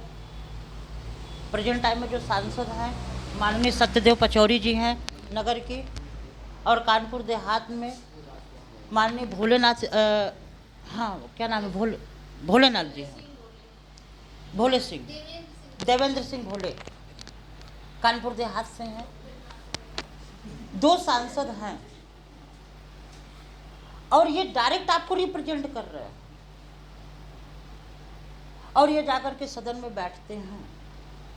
प्रेजेंट टाइम में जो सांसद हैं माननीय सत्यदेव पचौरी जी हैं नगर की, और कानपुर देहात में माननीय भोलेनाथ, हाँ क्या नाम है, भोलेनाथ जी हैं, भोले सिंह, देवेंद्र सिंह भोले, कानपुर देहात से हैं। 2 सांसद हैं और ये डायरेक्ट आपको रिप्रेजेंट कर रहे हैं, और ये जाकर के सदन में बैठते हैं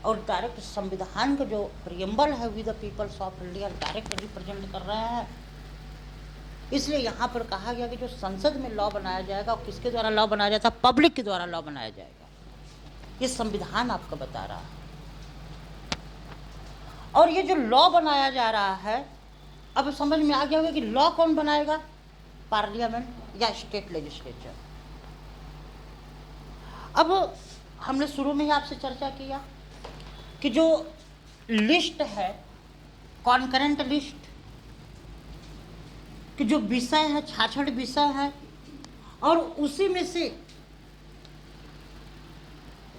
और डायरेक्ट संविधान का जो प्रियम्बल है we the peoples of India direct represent कर रहे हैं। इसलिए यहाँ पर कहा गया कि जो संसद में लॉ बनाया जाएगा, और किसके द्वारा लॉ बनाया जाता है, पब्लिक के द्वारा लॉ बनाया जाएगा। ये संविधान आपको बता रहा है। और ये जो लॉ बनाया जा रहा है, अब समझ में आ गया होगा कि लॉ कौन बनाएगा, पार्लियामेंट या स्टेट लेजिस्लेचर। अब हमने शुरू में ही आपसे चर्चा किया कि जो लिस्ट है, कॉन्करेंट लिस्ट, कि जो विषय है, 66 विषय है, और उसी में से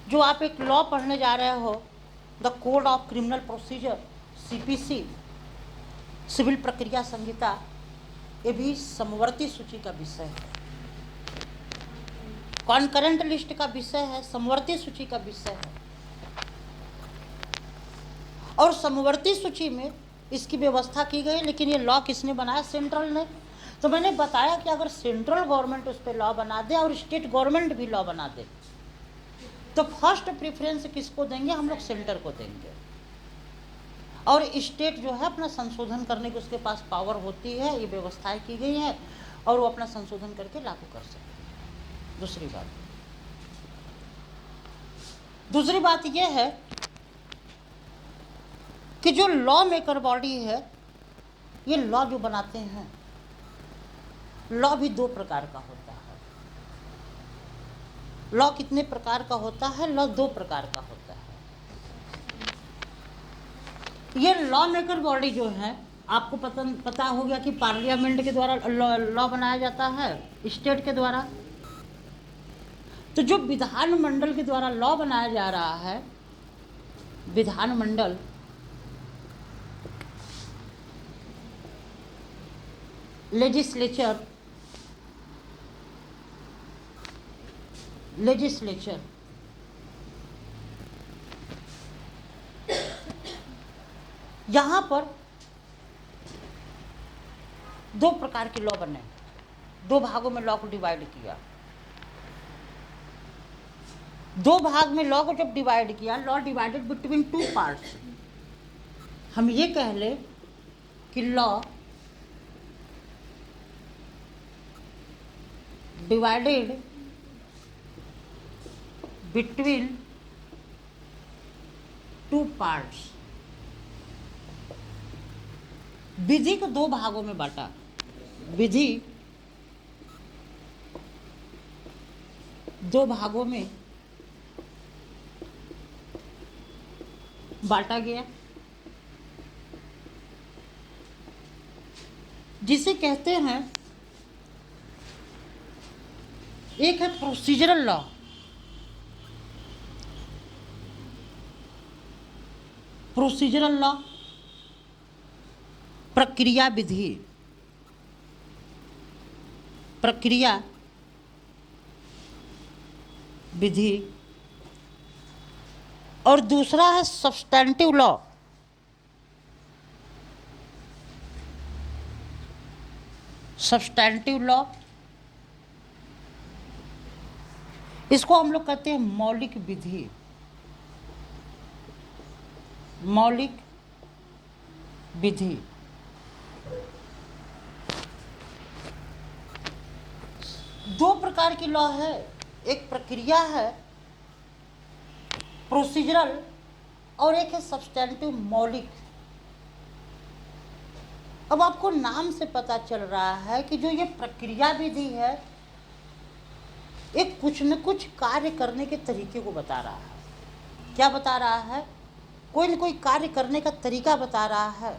जो आप एक लॉ पढ़ने जा रहे हो, the code of criminal procedure, CPC, civil प्रक्रिया संहिता, ये भी समवर्ती सूची का विषय है। कॉन्करेंट लिस्ट का विषय है, समवर्ती सूची का विषय है। और समवर्ती सूची में इसकी व्यवस्था की गई, लेकिन ये लॉ किसने बनाया, सेंट्रल ने। तो मैंने बताया कि अगर सेंट्रल गवर्नमेंट उस पर लॉ बना दे और स्टेट गवर्नमेंट भी लॉ बना दे, तो फर्स्ट प्रेफरेंस किसको देंगे, हम लोग सेंटर को देंगे। और स्टेट जो है अपना संशोधन करने की उसके पास पावर होती है, ये व्यवस्थाएं की गई हैं, और वो अपना संशोधन करके लागू कर सकते हैं। दूसरी बात यह है कि जो लॉ मेकर बॉडी है, ये लॉ जो बनाते हैं, लॉ भी 2 प्रकार का होता है। लॉ कितने प्रकार का होता है, लॉ 2 प्रकार का होता है। ये लॉ मेकर बॉडी जो है, आपको पता हो गया कि पार्लियामेंट के द्वारा लॉ बनाया जाता है, स्टेट के द्वारा। तो जो विधानमंडल के द्वारा लॉ बनाया जा रहा है, विधानमंडल, लेजिस्लेचर, यहाँ पर 2 प्रकार के लॉ बने, 2 भागों में लॉ को डिवाइड किया। 2 भाग में लॉ को जब डिवाइड किया, लॉ डिवाइडेड बिटवीन 2 पार्ट्स। हम ये कह ले कि लॉ डिवाइडेड बिटवीन 2 पार्ट्स। विधि को 2 भागों में बांटा, विधि 2 भागों में बांटा गया, जिसे कहते हैं, एक है प्रोसीजरल लॉ, प्रक्रिया विधि, और दूसरा है सब्सटेंटिव लॉ। इसको हम लोग कहते हैं मौलिक विधि। दो प्रकार की लॉ है, एक प्रक्रिया है प्रोसीजरल, और एक है सब्सटेंटिव मौलिक। अब आपको नाम से पता चल रहा है कि जो ये प्रक्रिया विधि है, एक कुछ न कुछ कार्य करने के तरीके को बता रहा है। क्या बता रहा है? कोई न कोई कार्य करने का तरीका बता रहा है।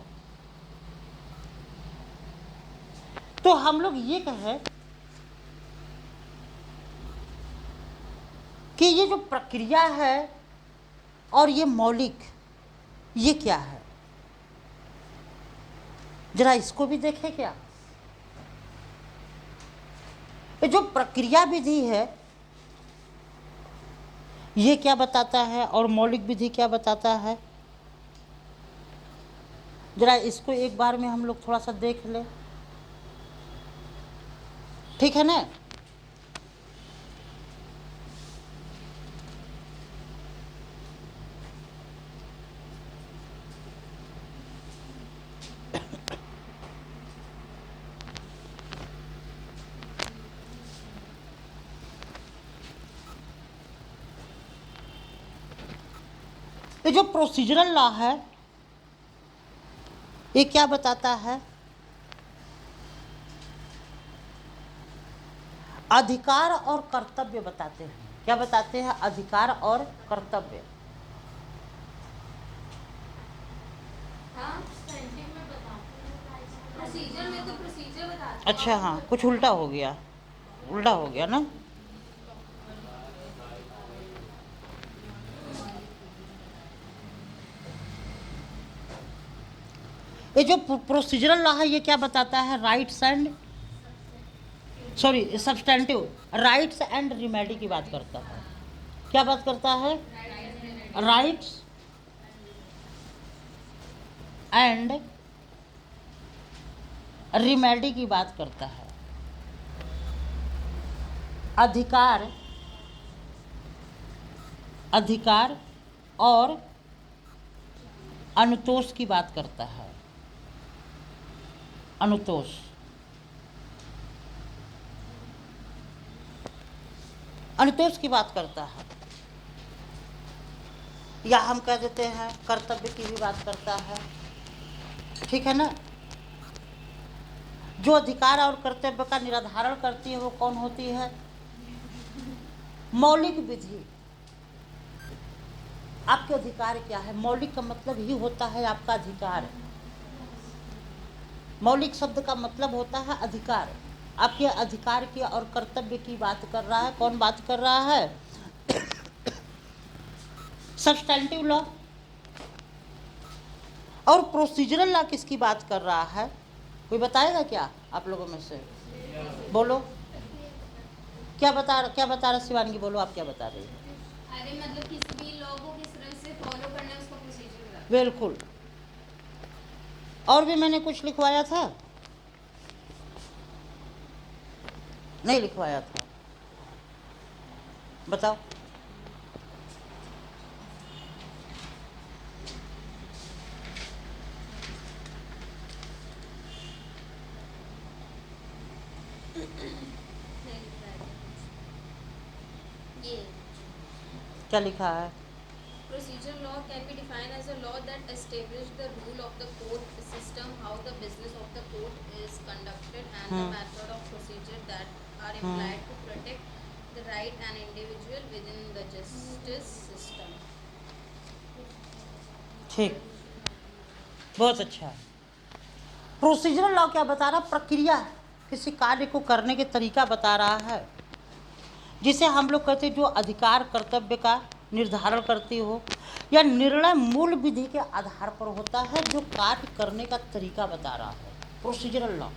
तो हम लोग ये कहें कि ये जो प्रक्रिया है और ये मौलिक, ये क्या है, जरा इसको भी देखें क्या। ये जो प्रक्रिया विधि है ये क्या बताता है और मौलिक विधि क्या बताता है, जरा इसको एक बार में हम लोग थोड़ा सा देख लें, ठीक है ना। ये जो प्रोसीजरल लॉ है ये क्या बताता है, अधिकार और कर्तव्य बताते हैं। क्या बताते हैं, अधिकार और कर्तव्य। प्रोसीजर में तो प्रोसीजर बताते हैं। अच्छा हाँ, कुछ उल्टा हो गया, उल्टा हो गया ना। ये जो प्रोसीजरल लॉ है ये क्या बताता है, rights and substantive rights and remedy की बात करता है। क्या बात करता है, राइट्स एंड रिमेडी की बात करता है। अधिकार और अनुतोष की बात करता है। अनुतोष की बात करता है, या हम कह देते हैं कर्तव्य की भी बात करता है, ठीक है ना। जो अधिकार और कर्तव्य का निर्धारण करती है वो कौन होती है, मौलिक विधि। आपके अधिकार क्या है, मौलिक का मतलब ही होता है आपका अधिकार। मौलिक शब्द का मतलब होता है अधिकार। आपके अधिकार की और कर्तव्य की बात कर रहा है, कौन बात कर रहा है, सब्सटेंटिव लॉ। और प्रोसीजरल लॉ किसकी बात कर रहा है, कोई बताएगा क्या आप लोगों में से, बोलो। क्या बता रहा शिवानी, बोलो आप क्या बता रही हो। अरे मतलब किसी भी लॉ को किस तरह से फॉलो करना है उसका प्रोसीजर बताते हैं। बिल्कुल। और भी मैंने कुछ लिखवाया था, नहीं लिखवाया था, बताओ। ये क्या लिखा है, procedure law can be defined as a law that establishes the rule of the court system, how the business of the court is conducted, and the method of procedure that are applied to protect the right and individual within the justice system. ठीक, बहुत अच्छा। प्रोसीजरल लॉ क्या बता रहा, प्रक्रिया, किसी कार्य को करने के तरीका बता रहा है, जिसे हम लोग कहते हैं जो अधिकार कर्तव्य का निर्धारण करती हो, या निर्णय मूल विधि के आधार पर होता है, जो कार्य करने का तरीका बता रहा है। प्रोसीजरल लॉ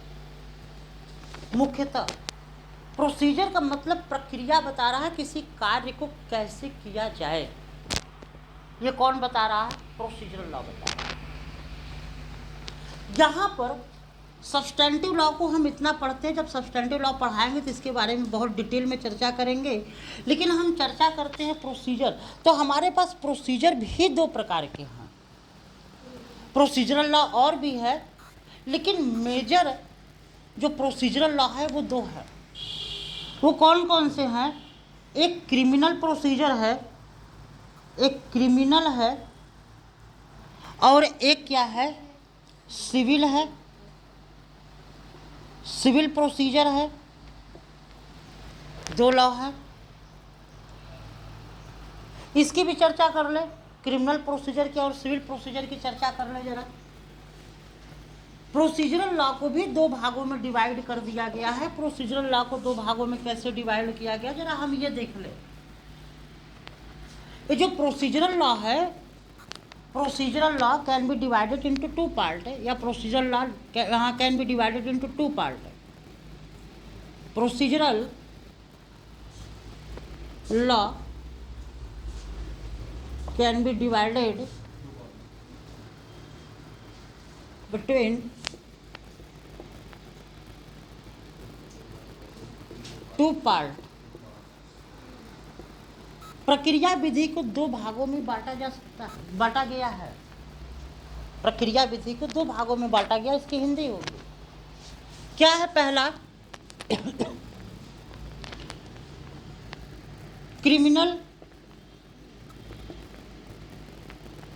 मुख्यतः प्रोसीजर का मतलब प्रक्रिया बता रहा है, किसी कार्य को कैसे किया जाए, ये कौन बता रहा है, प्रोसीजरल लॉ बता रहा है। यहाँ पर सब्सटेंटिव लॉ को हम इतना पढ़ते हैं, जब सब्सटेंटिव लॉ पढ़ाएंगे तो इसके बारे में बहुत डिटेल में चर्चा करेंगे, लेकिन हम चर्चा करते हैं प्रोसीजर। तो हमारे पास प्रोसीजर भी दो प्रकार के हैं, प्रोसीजरल लॉ और भी है, लेकिन मेजर जो प्रोसीजरल लॉ है वो दो है। वो कौन कौन से हैं, एक क्रिमिनल प्रोसीजर है, एक क्रिमिनल है, और एक क्या है, सिविल है, सिविल प्रोसीजर है। दो लॉ है, इसकी भी चर्चा कर ले, क्रिमिनल प्रोसीजर की और सिविल प्रोसीजर की चर्चा कर ले जरा। प्रोसीजरल लॉ को भी दो भागों में डिवाइड कर दिया गया है। प्रोसीजरल लॉ को दो भागों में कैसे डिवाइड किया गया, जरा हम ये देख लें। ये जो प्रोसीजरल लॉ है, procedural law can be divided into two part है, या प्रोसीजरल लॉ यहाँ can be divided into two part है। Procedural law can be divided between two part. प्रक्रिया विधि को दो भागों में बांटा जा सकता है, बांटा गया है। प्रक्रिया विधि को दो भागों में बांटा गया, इसकी हिंदी होगी क्या है? पहला क्रिमिनल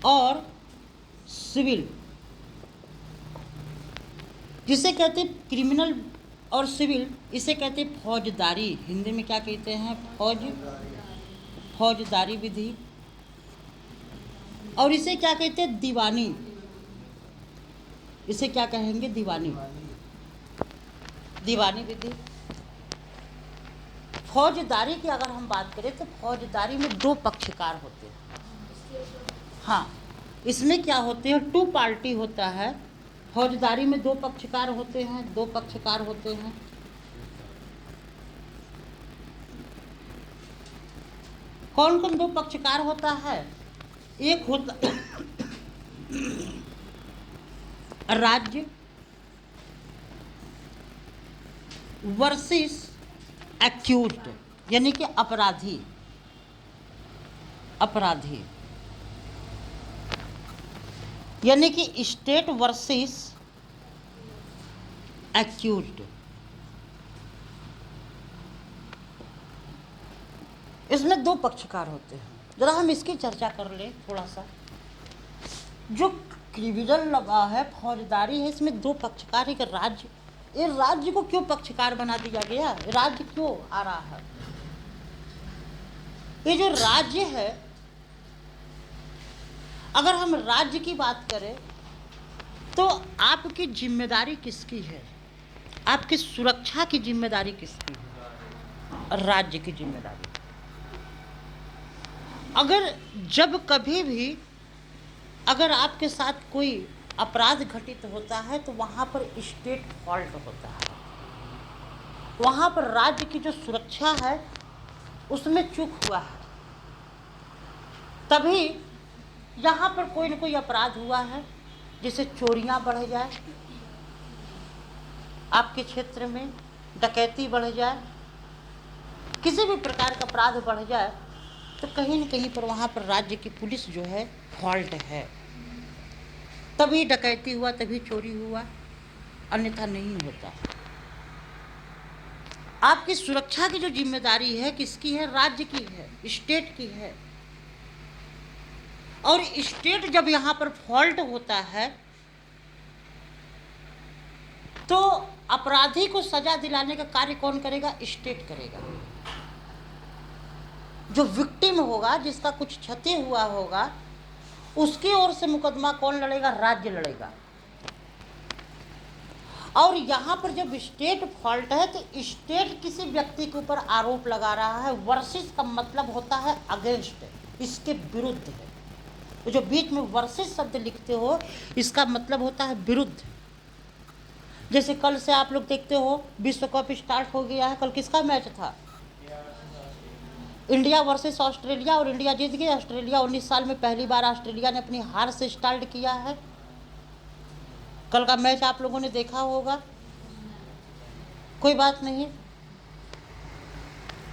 और सिविल, जिसे कहते हैं क्रिमिनल और सिविल, इसे कहते हैं फौजदारी। हिंदी में क्या कहते हैं? फौजदारी विधि। और इसे क्या कहते हैं? दीवानी। इसे क्या कहेंगे? दीवानी विधि। फौजदारी की अगर हम बात करें तो फौजदारी में दो पक्षकार होते हैं। हाँ, इसमें क्या होते हैं? टू पार्टी होता है। फौजदारी में दो पक्षकार होते हैं, दो पक्षकार होते हैं। कौन कौन दो पक्षकार होता है? एक होता राज्य वर्सेस एक्यूज्ड, यानी कि अपराधी। यानी कि स्टेट वर्सेस एक्यूज्ड। इसमें दो पक्षकार होते हैं। जरा हम इसकी चर्चा कर लें थोड़ा सा। जो क्रिमिनल लॉ है, फौजदारी है, इसमें दो पक्षकार। एक राज्य, ये राज्य को क्यों पक्षकार बना दिया गया? राज्य क्यों आ रहा है? ये जो राज्य है, अगर हम राज्य की बात करें तो आपकी जिम्मेदारी किसकी है? आपकी सुरक्षा की जिम्मेदारी किसकी है? राज्य की जिम्मेदारी। अगर जब कभी भी अगर आपके साथ कोई अपराध घटित होता है तो वहाँ पर स्टेट फॉल्ट होता है। वहाँ पर राज्य की जो सुरक्षा है उसमें चूक हुआ है। तभी यहाँ पर कोई न कोई अपराध हुआ है, जैसे चोरियाँ बढ़ जाए आपके क्षेत्र में, डकैती बढ़ जाए, किसी भी प्रकार का अपराध बढ़ जाए, तो कहीं न कहीं पर वहाँ पर राज्य की पुलिस जो है फॉल्ट है। तभी डकैती हुआ, तभी चोरी हुआ, अन्यथा नहीं होता। आपकी सुरक्षा की जो जिम्मेदारी है किसकी है? राज्य की है, स्टेट की है। और स्टेट जब यहाँ पर फॉल्ट होता है तो अपराधी को सजा दिलाने का कार्य कौन करेगा? स्टेट करेगा। जो विक्टिम होगा, जिसका कुछ क्षति हुआ होगा, उसकी ओर से मुकदमा कौन लड़ेगा? राज्य लड़ेगा। और यहाँ पर जब स्टेट फॉल्ट है तो स्टेट किसी व्यक्ति के ऊपर आरोप लगा रहा है। वर्सेस का मतलब होता है अगेंस्ट, इसके विरुद्ध है। तो जो बीच में वर्सेस शब्द लिखते हो, इसका मतलब होता है विरुद्ध। जैसे कल से आप लोग देखते हो विश्व कप स्टार्ट हो गया है। कल किसका मैच था? इंडिया वर्सेस ऑस्ट्रेलिया, और इंडिया जीत गई। ऑस्ट्रेलिया 19 साल में पहली बार ऑस्ट्रेलिया ने अपनी हार से स्टार्ट किया है। कल का मैच आप लोगों ने देखा होगा। कोई बात नहीं,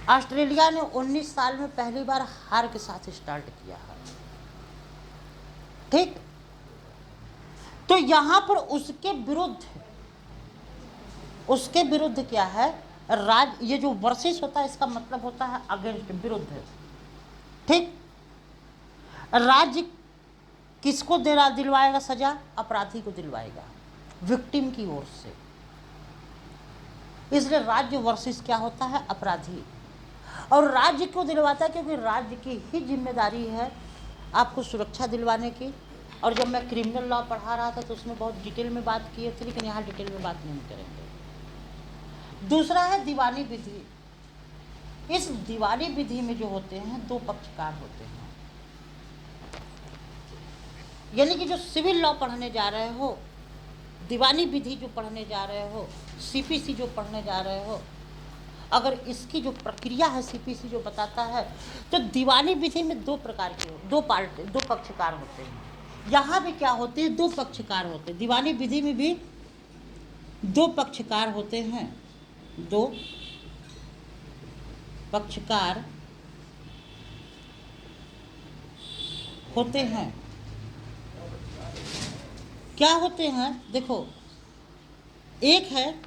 ऑस्ट्रेलिया ने 19 साल में पहली बार हार के साथ स्टार्ट किया है। ठीक, तो यहाँ पर उसके विरुद्ध क्या है? ये जो वर्सेस होता है इसका मतलब होता है अगेंस्ट, विरुद्ध। ठीक, राज्य किसको दिलवाएगा सजा? अपराधी को दिलवाएगा, विक्टिम की ओर से। इसलिए राज्य वर्सेस क्या होता है? अपराधी। और राज्य क्यों दिलवाता है? क्योंकि राज्य की ही जिम्मेदारी है आपको सुरक्षा दिलवाने की और जब मैं क्रिमिनल लॉ पढ़ा रहा था तो उसमें बहुत डिटेल में बात किए थे, लेकिन यहाँ डिटेल में बात नहीं करेंगे। दूसरा है दीवानी विधि। इस दीवानी विधि में जो होते हैं दो पक्षकार होते हैं, यानी कि जो सिविल लॉ पढ़ने जा रहे हो, दीवानी विधि जो पढ़ने जा रहे हो, सीपीसी जो पढ़ने जा रहे हो, अगर इसकी जो प्रक्रिया है सीपीसी जो बताता है, तो दीवानी विधि में दो प्रकार के दो पक्षकार होते हैं। यहाँ भी क्या होते हैं, दो पक्षकार होते हैं। दीवानी विधि में भी दो पक्षकार होते हैं, दो पक्षकार होते हैं। क्या होते हैं देखो, एक है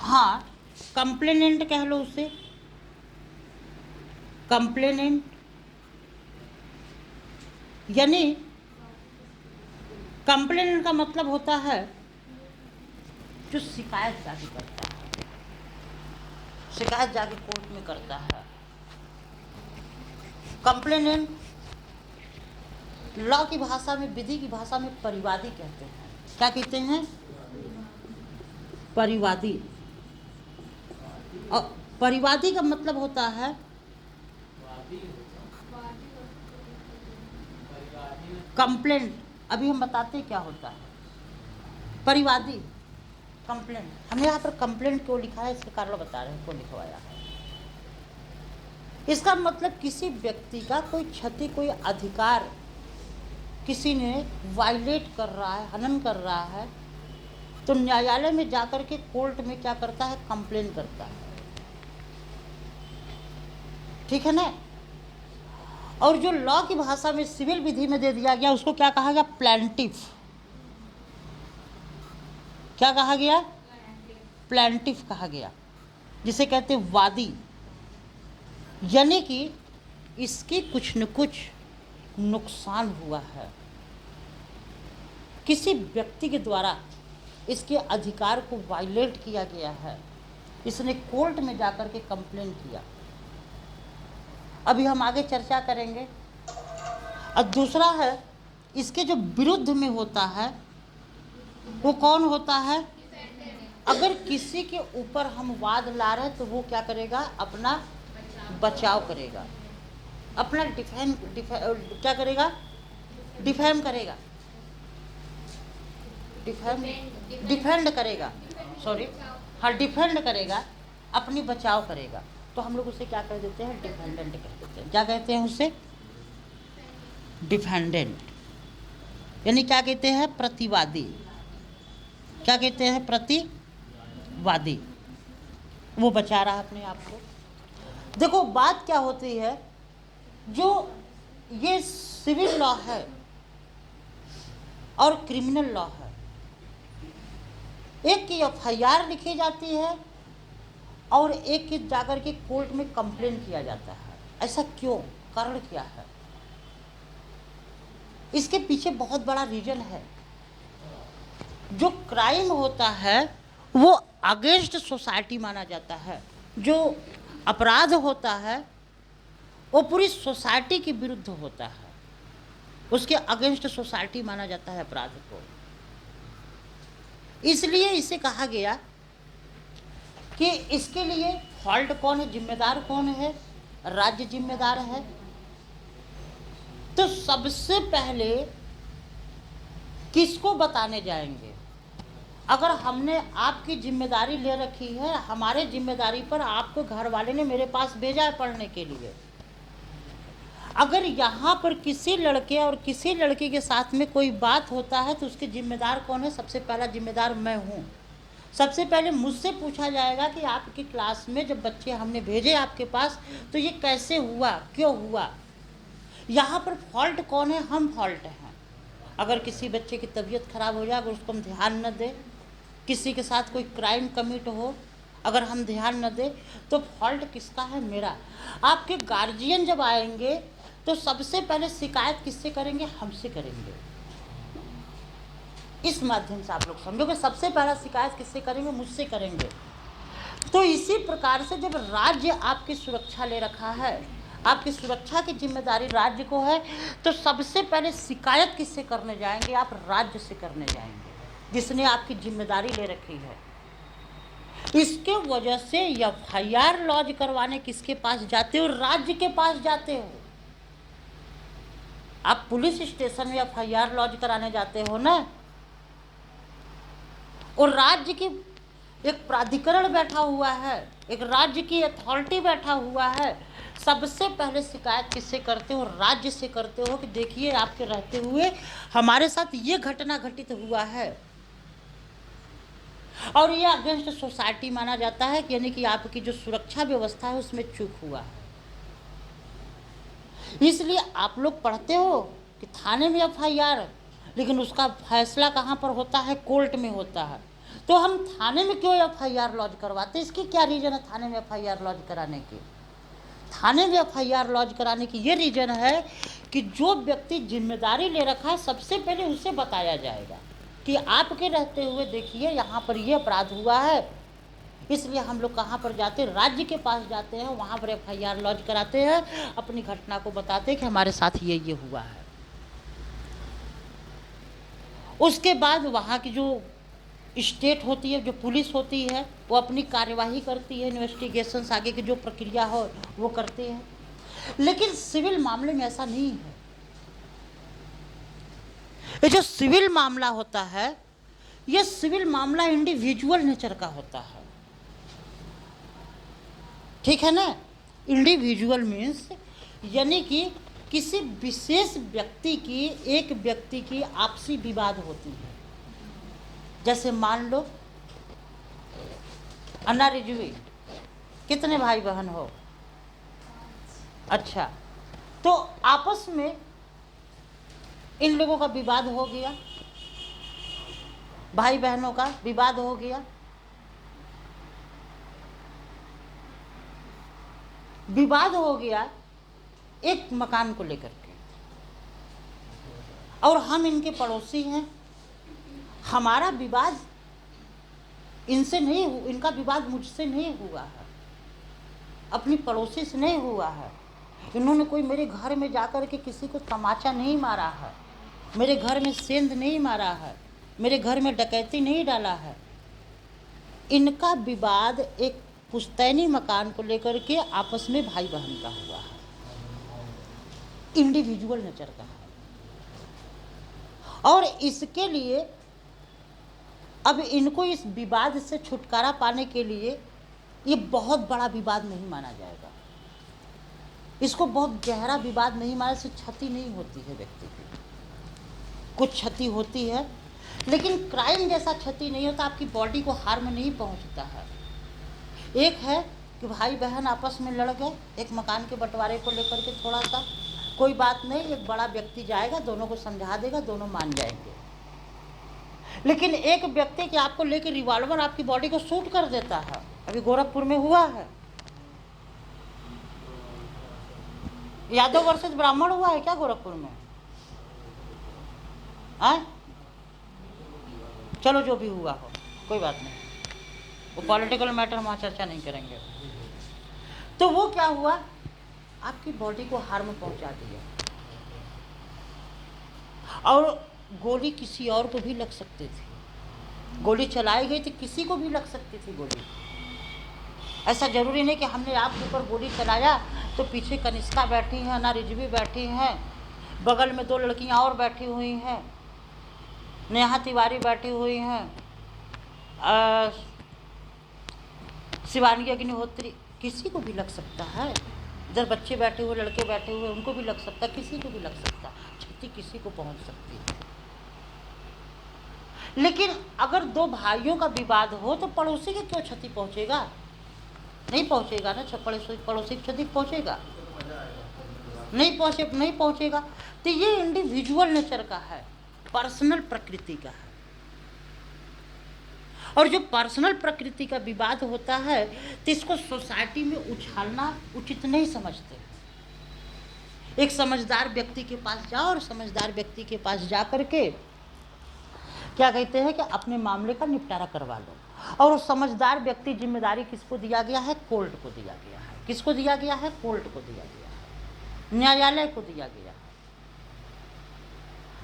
हाँ कंप्लेनेंट कह लो उसे, कंप्लेनेंट यानी कंप्लेनेंट का मतलब होता है जो शिकायत जाके करता है, शिकायत जाके कोर्ट में करता है। कंप्लेनेंट लॉ की भाषा में, विधि की भाषा में परिवादी कहते हैं। क्या कहते हैं? परिवादी। और परिवादी का मतलब होता है कंप्लेंट। अभी हम बताते हैं क्या होता है परिवादी कंप्लेंट। हमने यहाँ पर कंप्लेंट क्यों लिखा है इसके कारण बता रहे हैं, क्यों लिखवाया है। इसका मतलब किसी व्यक्ति का कोई क्षति, कोई अधिकार किसी ने वायलेट कर रहा है, हनन कर रहा है, तो न्यायालय में जाकर के कोर्ट में क्या करता है, कंप्लेन करता है। ठीक है ना। और जो लॉ की भाषा में सिविल विधि में दे दिया गया उसको क्या कहा गया, प्लेंटिफ। क्या कहा गया, प्लेंटिफ कहा गया, जिसे कहते हैं वादी। यानी कि इसकी कुछ न कुछ नुकसान हुआ है, किसी व्यक्ति के द्वारा इसके अधिकार को वायलेट किया गया है, इसने कोर्ट में जाकर के कंप्लेन किया। अभी हम आगे चर्चा करेंगे। और दूसरा है इसके जो विरुद्ध में होता है वो कौन होता है, अगर किसी के ऊपर हम वाद ला रहे हैं तो वो क्या करेगा, अपना बचाव करेगा, अपना क्या करेगा, डिफेम करेगा, डिफेंड करेगा, सॉरी हाँ डिफेंड करेगा, अपनी बचाव करेगा। तो हम लोग उसे क्या कर देते हैं, डिफेंडेंट कर देते हैं। क्या कहते हैं उसे, डिफेंडेंट। यानी क्या कहते हैं, प्रतिवादी। क्या कहते हैं, प्रतिवादी। वो बचा रहा अपने आप को। देखो बात क्या होती है, जो ये सिविल लॉ है और क्रिमिनल लॉ है, एक की एफआईआर लिखी जाती है और एक की जाकर के कोर्ट में कंप्लेन किया जाता है। ऐसा क्यों, कारण क्या है? इसके पीछे बहुत बड़ा रीजन है। जो क्राइम होता है वो अगेंस्ट सोसाइटी माना जाता है, जो अपराध होता है वो पूरी सोसाइटी के विरुद्ध होता है, उसके अगेंस्ट सोसाइटी माना जाता है अपराध को। इसलिए इसे कहा गया कि इसके लिए फॉल्ट कौन है, जिम्मेदार कौन है, राज्य जिम्मेदार है। तो सबसे पहले किसको बताने जाएंगे? अगर हमने आपकी जिम्मेदारी ले रखी है, हमारे जिम्मेदारी पर आपको घर वाले ने मेरे पास भेजा है पढ़ने के लिए, अगर यहाँ पर किसी लड़के और किसी लड़की के साथ में कोई बात होता है तो उसके जिम्मेदार कौन है? सबसे पहला जिम्मेदार मैं हूँ। सबसे पहले मुझसे पूछा जाएगा कि आपकी क्लास में जब बच्चे हमने भेजे आपके पास तो ये कैसे हुआ, क्यों हुआ, यहाँ पर फॉल्ट कौन है? हम फॉल्ट हैं। अगर किसी बच्चे की तबीयत खराब हो जाए, अगर उसको हम ध्यान न दें, किसी के साथ कोई क्राइम कमिट हो, अगर हम ध्यान न दें, तो फॉल्ट किसका है? मेरा। आपके गार्जियन जब आएंगे तो सबसे पहले शिकायत किससे करेंगे? हमसे करेंगे। इस माध्यम से आप लोग समझोगे, सबसे पहला शिकायत किससे करेंगे? मुझसे करेंगे। तो इसी प्रकार से जब राज्य आपकी सुरक्षा ले रखा है, आपकी सुरक्षा की जिम्मेदारी राज्य को है, तो सबसे पहले शिकायत किससे करने जाएंगे? आप राज्य से करने जाएंगे, जिसने आपकी जिम्मेदारी ले रखी है। इसके वजह से एफआईआर लॉन्च करवाने किसके पास जाते हो? राज्य के पास जाते हो। आप पुलिस स्टेशन में एफआईआर लॉन्च कराने जाते हो ना, और राज्य की एक प्राधिकरण बैठा हुआ है, एक राज्य की अथॉरिटी बैठा हुआ है। सबसे पहले शिकायत किससे करते हो? राज्य से करते हो कि देखिए आपके रहते हुए हमारे साथ ये घटना घटित हुआ है, और ये अगेंस्ट सोसाइटी माना जाता है, यानी कि आपकी जो सुरक्षा व्यवस्था है उसमें चूक हुआ है। इसलिए आप लोग पढ़ते हो कि थाने में एफआईआर, लेकिन उसका फैसला कहाँ पर होता है? कोर्ट में होता है। तो हम थाने में क्यों एफआईआर लॉन्च करवाते? इसकी क्या रीज़न है थाने में एफआईआर लॉन्च कराने की? थाने में एफआईआर लॉन्च कराने की ये रीज़न है कि जो व्यक्ति जिम्मेदारी ले रखा है, सबसे पहले उसे बताया जाएगा कि आपके रहते हुए देखिए यहाँ पर ये अपराध हुआ है। इसलिए हम लोग कहाँ पर जाते हैं? राज्य के पास जाते हैं, वहाँ पर एफआईआर लॉन्च कराते हैं, अपनी घटना को बताते हैं कि हमारे साथ ये हुआ है। उसके बाद वहाँ की जो स्टेट होती है, जो पुलिस होती है, वो अपनी कार्यवाही करती है, इन्वेस्टिगेशंस आगे की जो प्रक्रिया हो वो करती है। लेकिन सिविल मामले में ऐसा नहीं है। ये जो सिविल मामला होता है, ये सिविल मामला इंडिविजुअल नेचर का होता है, ठीक है ना? इंडिविजुअल मीन्स यानी कि किसी विशेष व्यक्ति की, एक व्यक्ति की आपसी विवाद होती है। जैसे मान लो अन्ना रिजवी, कितने भाई बहन हो? अच्छा, तो आपस में इन लोगों का विवाद हो गया, भाई बहनों का विवाद हो गया। विवाद हो गया एक मकान को लेकर के, और हम इनके पड़ोसी हैं। हमारा विवाद इनसे नहीं, इनका विवाद मुझसे नहीं हुआ है, अपनी पड़ोसी से नहीं हुआ है। इन्होंने कोई मेरे घर में जाकर के किसी को तमाचा नहीं मारा है, मेरे घर में सेंध नहीं मारा है, मेरे घर में डकैती नहीं डाला है। इनका विवाद एक पुश्तैनी मकान को लेकर के आपस में भाई बहन का हुआ है, इंडिविजुअल नेचर का है। और इसके लिए अब इनको इस विवाद से छुटकारा पाने के लिए ये बहुत बड़ा विवाद नहीं माना जाएगा, इसको बहुत गहरा विवाद नहीं माना से क्षति नहीं होती है व्यक्ति की। कुछ क्षति होती है, लेकिन क्राइम जैसा क्षति नहीं होता, आपकी बॉडी को हार्म नहीं पहुंचता है। एक है कि भाई बहन आपस में लड़ गए एक मकान के बंटवारे को लेकर के, थोड़ा सा कोई बात नहीं, एक बड़ा व्यक्ति जाएगा, दोनों को समझा देगा, दोनों मान जाएंगे। लेकिन एक व्यक्ति कि आपको लेकर रिवॉल्वर आपकी बॉडी को शूट कर देता है, अभी गोरखपुर में हुआ है, यादव वर्सेस ब्राह्मण हुआ है क्या गोरखपुर में? आए? चलो जो भी हुआ हो कोई बात नहीं, वो पॉलिटिकल मैटर हम वहाँ चर्चा नहीं करेंगे। तो वो क्या हुआ, आपकी बॉडी को हार्म पहुंचा दिया, और गोली किसी और को भी लग सकती थी। गोली चलाई गई थी, किसी को भी लग सकती थी गोली। ऐसा जरूरी नहीं कि हमने आपके ऊपर गोली चलाया तो पीछे कनिष्का बैठी हैं, अन्ना रिजवी बैठी हैं, बगल में 2 लड़कियां और बैठी हुई हैं, नेहा तिवारी बैठी हुई हैं, शिवानी अग्निहोत्री, किसी को भी लग सकता है। इधर बच्चे बैठे हुए, लड़के बैठे हुए, उनको भी लग सकता है, किसी को भी लग सकता है, क्षति किसी को पहुंच सकती है। लेकिन अगर 2 भाइयों का विवाद हो तो पड़ोसी की क्यों क्षति पहुंचेगा? नहीं पहुंचेगा ना, पड़ोसी की क्षति पहुंचेगा? नहीं पहुंचेगा। तो ये इंडिविजुअल नेचर का है, पर्सनल प्रकृति का है। और जो पर्सनल प्रकृति का विवाद होता है तो इसको सोसाइटी में उछालना उचित नहीं समझते। एक समझदार व्यक्ति के पास जाओ और समझदार व्यक्ति के पास जा करके क्या कहते हैं कि अपने मामले का निपटारा करवा लो। और वो समझदार व्यक्ति, जिम्मेदारी किसको दिया गया है? कोर्ट को दिया गया है। किसको दिया गया है? कोर्ट को दिया गया है। न्यायालय को दिया गया।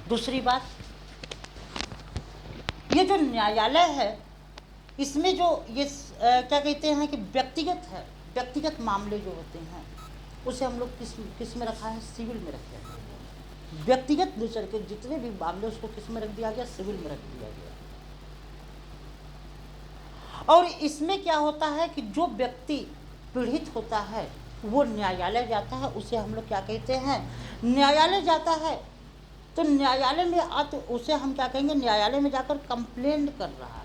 दूसरी बात, ये जो न्यायालय है इसमें जो ये क्या कहते हैं कि व्यक्तिगत मामले जो होते हैं उसे हम लोग किस में रखा है, सिविल में रखे हैं। व्यक्तिगत नेचर के जितने भी मामले उसको किस में रख दिया गया, सिविल में रख दिया गया। और इसमें क्या होता है कि जो व्यक्ति पीड़ित होता है वो न्यायालय जाता है, उसे हम लोग क्या कहते हैं, न्यायालय जाता है। तो न्यायालय में तो उसे हम क्या कहेंगे, न्यायालय में जाकर कंप्लेंट कर रहा है।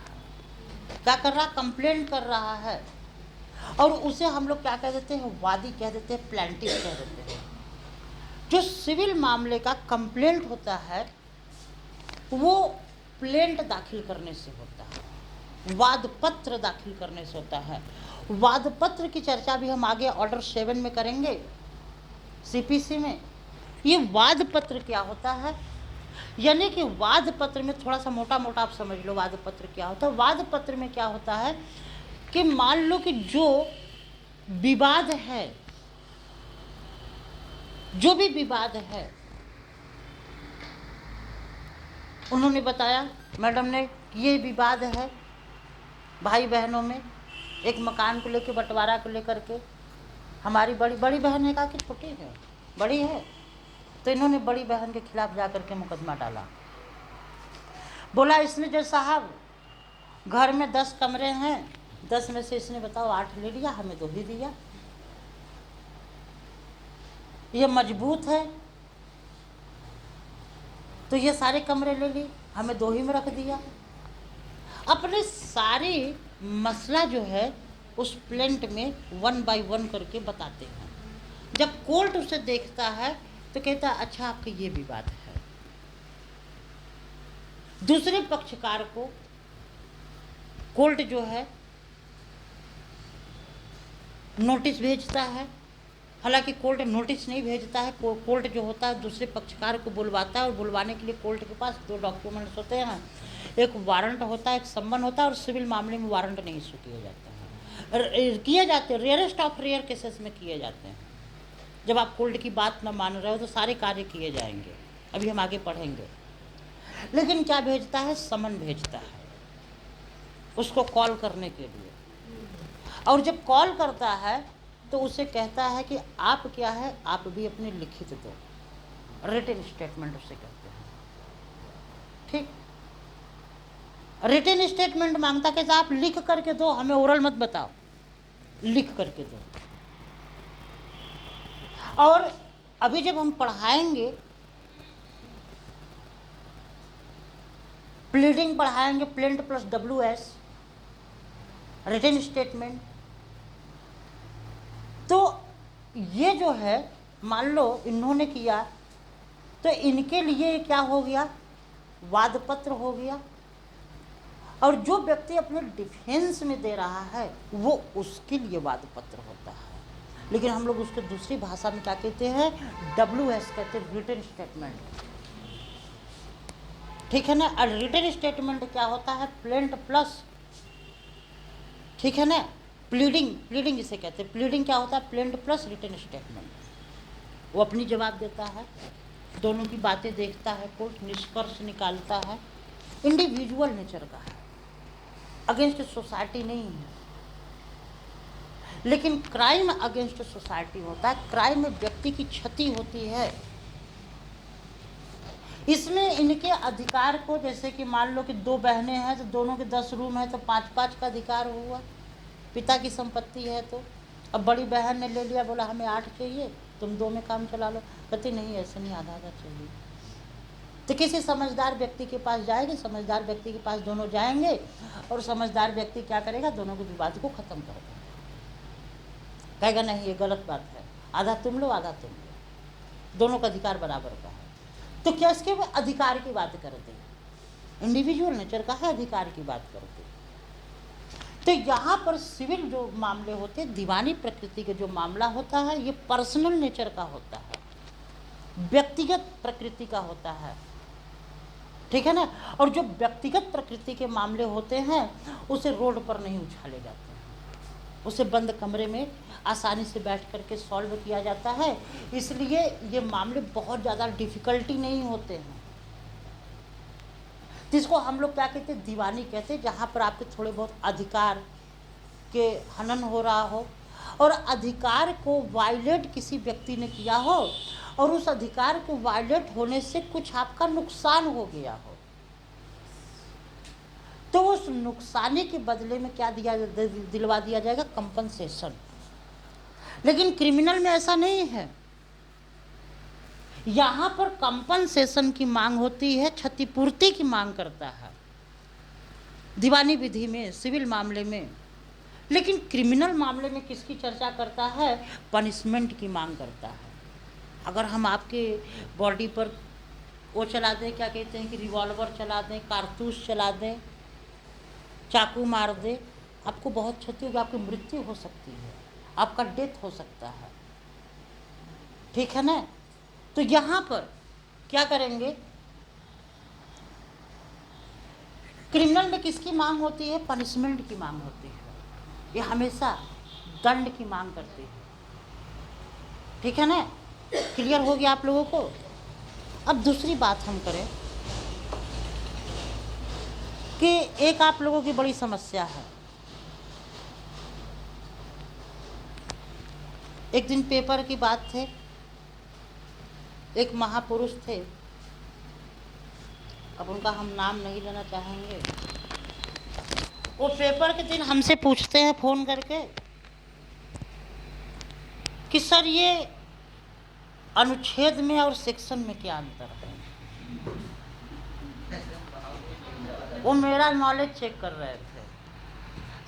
क्या कर रहा है, कंप्लेंट कर रहा है। और उसे हम लोग क्या कह देते हैं, वादी कह देते हैं, प्लेंटिफ कह देते हैं। जो सिविल मामले का कंप्लेंट होता है वो प्लेंट दाखिल करने से होता है, वाद पत्र दाखिल करने से होता है। वाद पत्र की चर्चा भी हम आगे ऑर्डर 7 में करेंगे, सीपीसी में। ये वाद पत्र क्या होता है, यानी कि वाद पत्र में थोड़ा सा मोटा मोटा आप समझ लो वाद पत्र क्या होता है। वाद पत्र में क्या होता है कि मान लो कि जो विवाद है, जो भी विवाद है, उन्होंने बताया मैडम ने कि ये विवाद है भाई बहनों में, एक मकान को लेकर, बंटवारा को लेकर के। हमारी बड़ी बहन है, कहा कि छोटी है, बड़ी है। तो इन्होंने बड़ी बहन के खिलाफ जाकर के मुकदमा डाला। बोला इसने जो साहब घर में 10 कमरे हैं, 10 में से इसने बताओ 8 ले लिया, हमें 2 ही दिया। ये मजबूत है तो ये सारे कमरे ले ली, हमें 2 ही में रख दिया। अपने सारी मसला जो है उस प्लेंट में 1 बाय 1 करके बताते हैं। जब कोर्ट उसे देखता है तो कहता है अच्छा आपका ये विवाद है। दूसरे पक्षकार को कोर्ट जो है नोटिस भेजता है। हालांकि कोर्ट नोटिस नहीं भेजता है, कोर्ट जो होता है दूसरे पक्षकार को बुलवाता है। और बुलवाने के लिए कोर्ट के पास 2 डॉक्यूमेंट्स होते हैं, एक वारंट होता है, एक सम्मन होता है। और सिविल मामले में वारंट नहीं इशू किए जाते हैं, किए जाते हैं रेयरेस्ट ऑफ रेयर केसेस में किए जाते हैं। जब आप कोर्ट की बात न मान रहे हो तो सारे कार्य किए जाएंगे, अभी हम आगे पढ़ेंगे। लेकिन क्या भेजता है, समन भेजता है उसको कॉल करने के लिए। और जब कॉल करता है तो उसे कहता है कि आप क्या है, आप भी अपने लिखित दो, रिटन स्टेटमेंट उसे कहते हैं। ठीक, रिटन स्टेटमेंट मांगता, कहता आप लिख करके दो, हमें ओरल मत बताओ, लिख करके दो। और अभी जब हम पढ़ाएंगे, प्लीडिंग पढ़ाएंगे, plaint plus WS, written statement. तो ये जो है मान लो इन्होंने किया तो इनके लिए क्या हो गया, वाद पत्र हो गया। और जो व्यक्ति अपने डिफेंस में दे रहा है वो उसके लिए वाद पत्र होता है। लेकिन हम लोग उसको दूसरी भाषा में क्या कहते हैं, WS कहते हैं, रिटन स्टेटमेंट। ठीक है ना। और रिटन स्टेटमेंट क्या होता है, प्लेंट प्लस, ठीक है ना, प्लीडिंग इसे कहते हैं। प्लीडिंग क्या होता है, प्लेंट प्लस रिटन स्टेटमेंट। वो अपनी जवाब देता है, दोनों की बातें देखता है, कोर्ट निष्कर्ष निकालता है। इंडिविजुअल नेचर का है, अगेंस्ट सोसाइटी नहीं है। लेकिन क्राइम अगेंस्ट सोसाइटी होता है, क्राइम में व्यक्ति की क्षति होती है। इसमें इनके अधिकार को, जैसे कि मान लो कि 2 बहनें हैं तो दोनों के 10 रूम है तो 5-5 का अधिकार हुआ। पिता की संपत्ति है तो अब बड़ी बहन ने ले लिया, बोला हमें 8 चाहिए, तुम 2 में काम चला लो। कहते नहीं, ऐसे नहीं, आधा आधा चाहिए। तो किसी समझदार व्यक्ति के पास जाएंगे, समझदार व्यक्ति के पास दोनों जाएंगे और समझदार व्यक्ति क्या करेगा, दोनों के विवाद को खत्म कर देगा। कहेगा नहीं ये गलत बात है, आधा तुम लो आधा तुम लो, दोनों का अधिकार बराबर का है। तो क्या इसके अधिकार की बात करते हैं, इंडिविजुअल नेचर का है, अधिकार की बात करते हैं। तो यहाँ पर सिविल जो मामले होते हैं, दीवानी प्रकृति के जो मामला होता है, ये पर्सनल नेचर का होता है, व्यक्तिगत प्रकृति का होता है। ठीक है ना। और जो व्यक्तिगत प्रकृति के मामले होते हैं उसे रोड पर नहीं उछाले जाते हैं, उसे बंद कमरे में आसानी से बैठ करके सॉल्व किया जाता है। इसलिए ये मामले बहुत ज़्यादा डिफ़िकल्टी नहीं होते हैं। जिसको हम लोग क्या कहते हैं, दीवानी कहते हैं, जहाँ पर आपके थोड़े बहुत अधिकार के हनन हो रहा हो और अधिकार को वायलेट किसी व्यक्ति ने किया हो और उस अधिकार को वायलेट होने से कुछ आपका नुकसान हो गया हो, तो उस नुकसानी के बदले में क्या दिलवा दिया जाएगा, कंपनसेशन। लेकिन क्रिमिनल में ऐसा नहीं है। यहाँ पर कंपनसेशन की मांग होती है, क्षतिपूर्ति की मांग करता है दीवानी विधि में, सिविल मामले में। लेकिन क्रिमिनल मामले में किसकी चर्चा करता है, पनिशमेंट की मांग करता है। अगर हम आपके बॉडी पर वो चला दें, क्या कहते हैं कि रिवॉल्वर चला दें, कारतूस चला दें, चाकू मार दे, आपको बहुत क्षति होगी, आपकी मृत्यु हो सकती है, आपका डेथ हो सकता है, ठीक है ना। तो यहाँ पर क्या करेंगे, क्रिमिनल में किसकी मांग होती है, पनिशमेंट की मांग होती है। ये हमेशा दंड की मांग करती है, ठीक है ना। क्लियर हो गया आप लोगों को। अब दूसरी बात हम करें कि एक आप लोगों की बड़ी समस्या है। एक दिन पेपर की बात थे, एक महापुरुष थे, अब उनका हम नाम नहीं लेना चाहेंगे। वो पेपर के दिन हमसे पूछते हैं फ़ोन करके कि सर ये अनुच्छेद में और सेक्शन में क्या अंतर है। वो मेरा नॉलेज चेक कर रहे थे,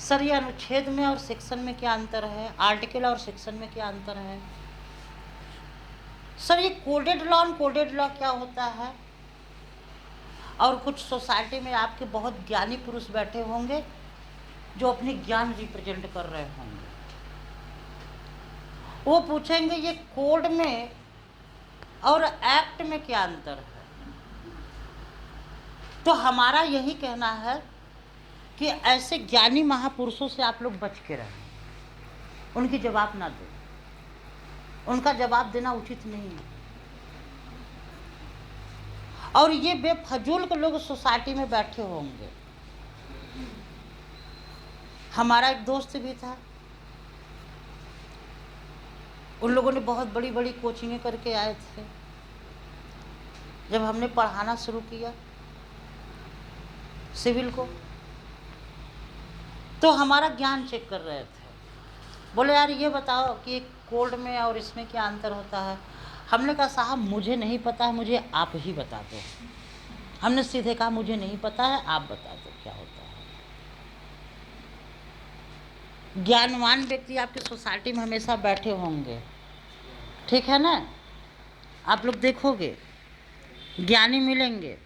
सर ये अनुच्छेद में और सेक्शन में क्या अंतर है, आर्टिकल और सेक्शन में क्या अंतर है, सर ये कोडेड लॉ और कोडेड लॉ क्या होता है। और कुछ सोसाइटी में आपके बहुत ज्ञानी पुरुष बैठे होंगे जो अपने ज्ञान रिप्रेजेंट कर रहे होंगे, वो पूछेंगे ये कोड में और एक्ट में क्या अंतर है। तो हमारा यही कहना है कि ऐसे ज्ञानी महापुरुषों से आप लोग बच के रहें, उनकी जवाब ना दें, उनका जवाब देना उचित नहीं है। और ये बेफजूल के लोग सोसाइटी में बैठे होंगे। हमारा एक दोस्त भी था, उन लोगों ने बहुत बड़ी बड़ी कोचिंगें करके आए थे। जब हमने पढ़ाना शुरू किया सिविल को, तो हमारा ज्ञान चेक कर रहे थे। बोले यार ये बताओ कि कोड में और इसमें क्या अंतर होता है। हमने कहा साहब मुझे नहीं पता है, मुझे आप ही बता दो। हमने सीधे कहा मुझे नहीं पता है, आप बता दो क्या होता है। ज्ञानवान व्यक्ति आपकी सोसाइटी में हमेशा बैठे होंगे, ठीक है ना। आप लोग देखोगे ज्ञानी मिलेंगे,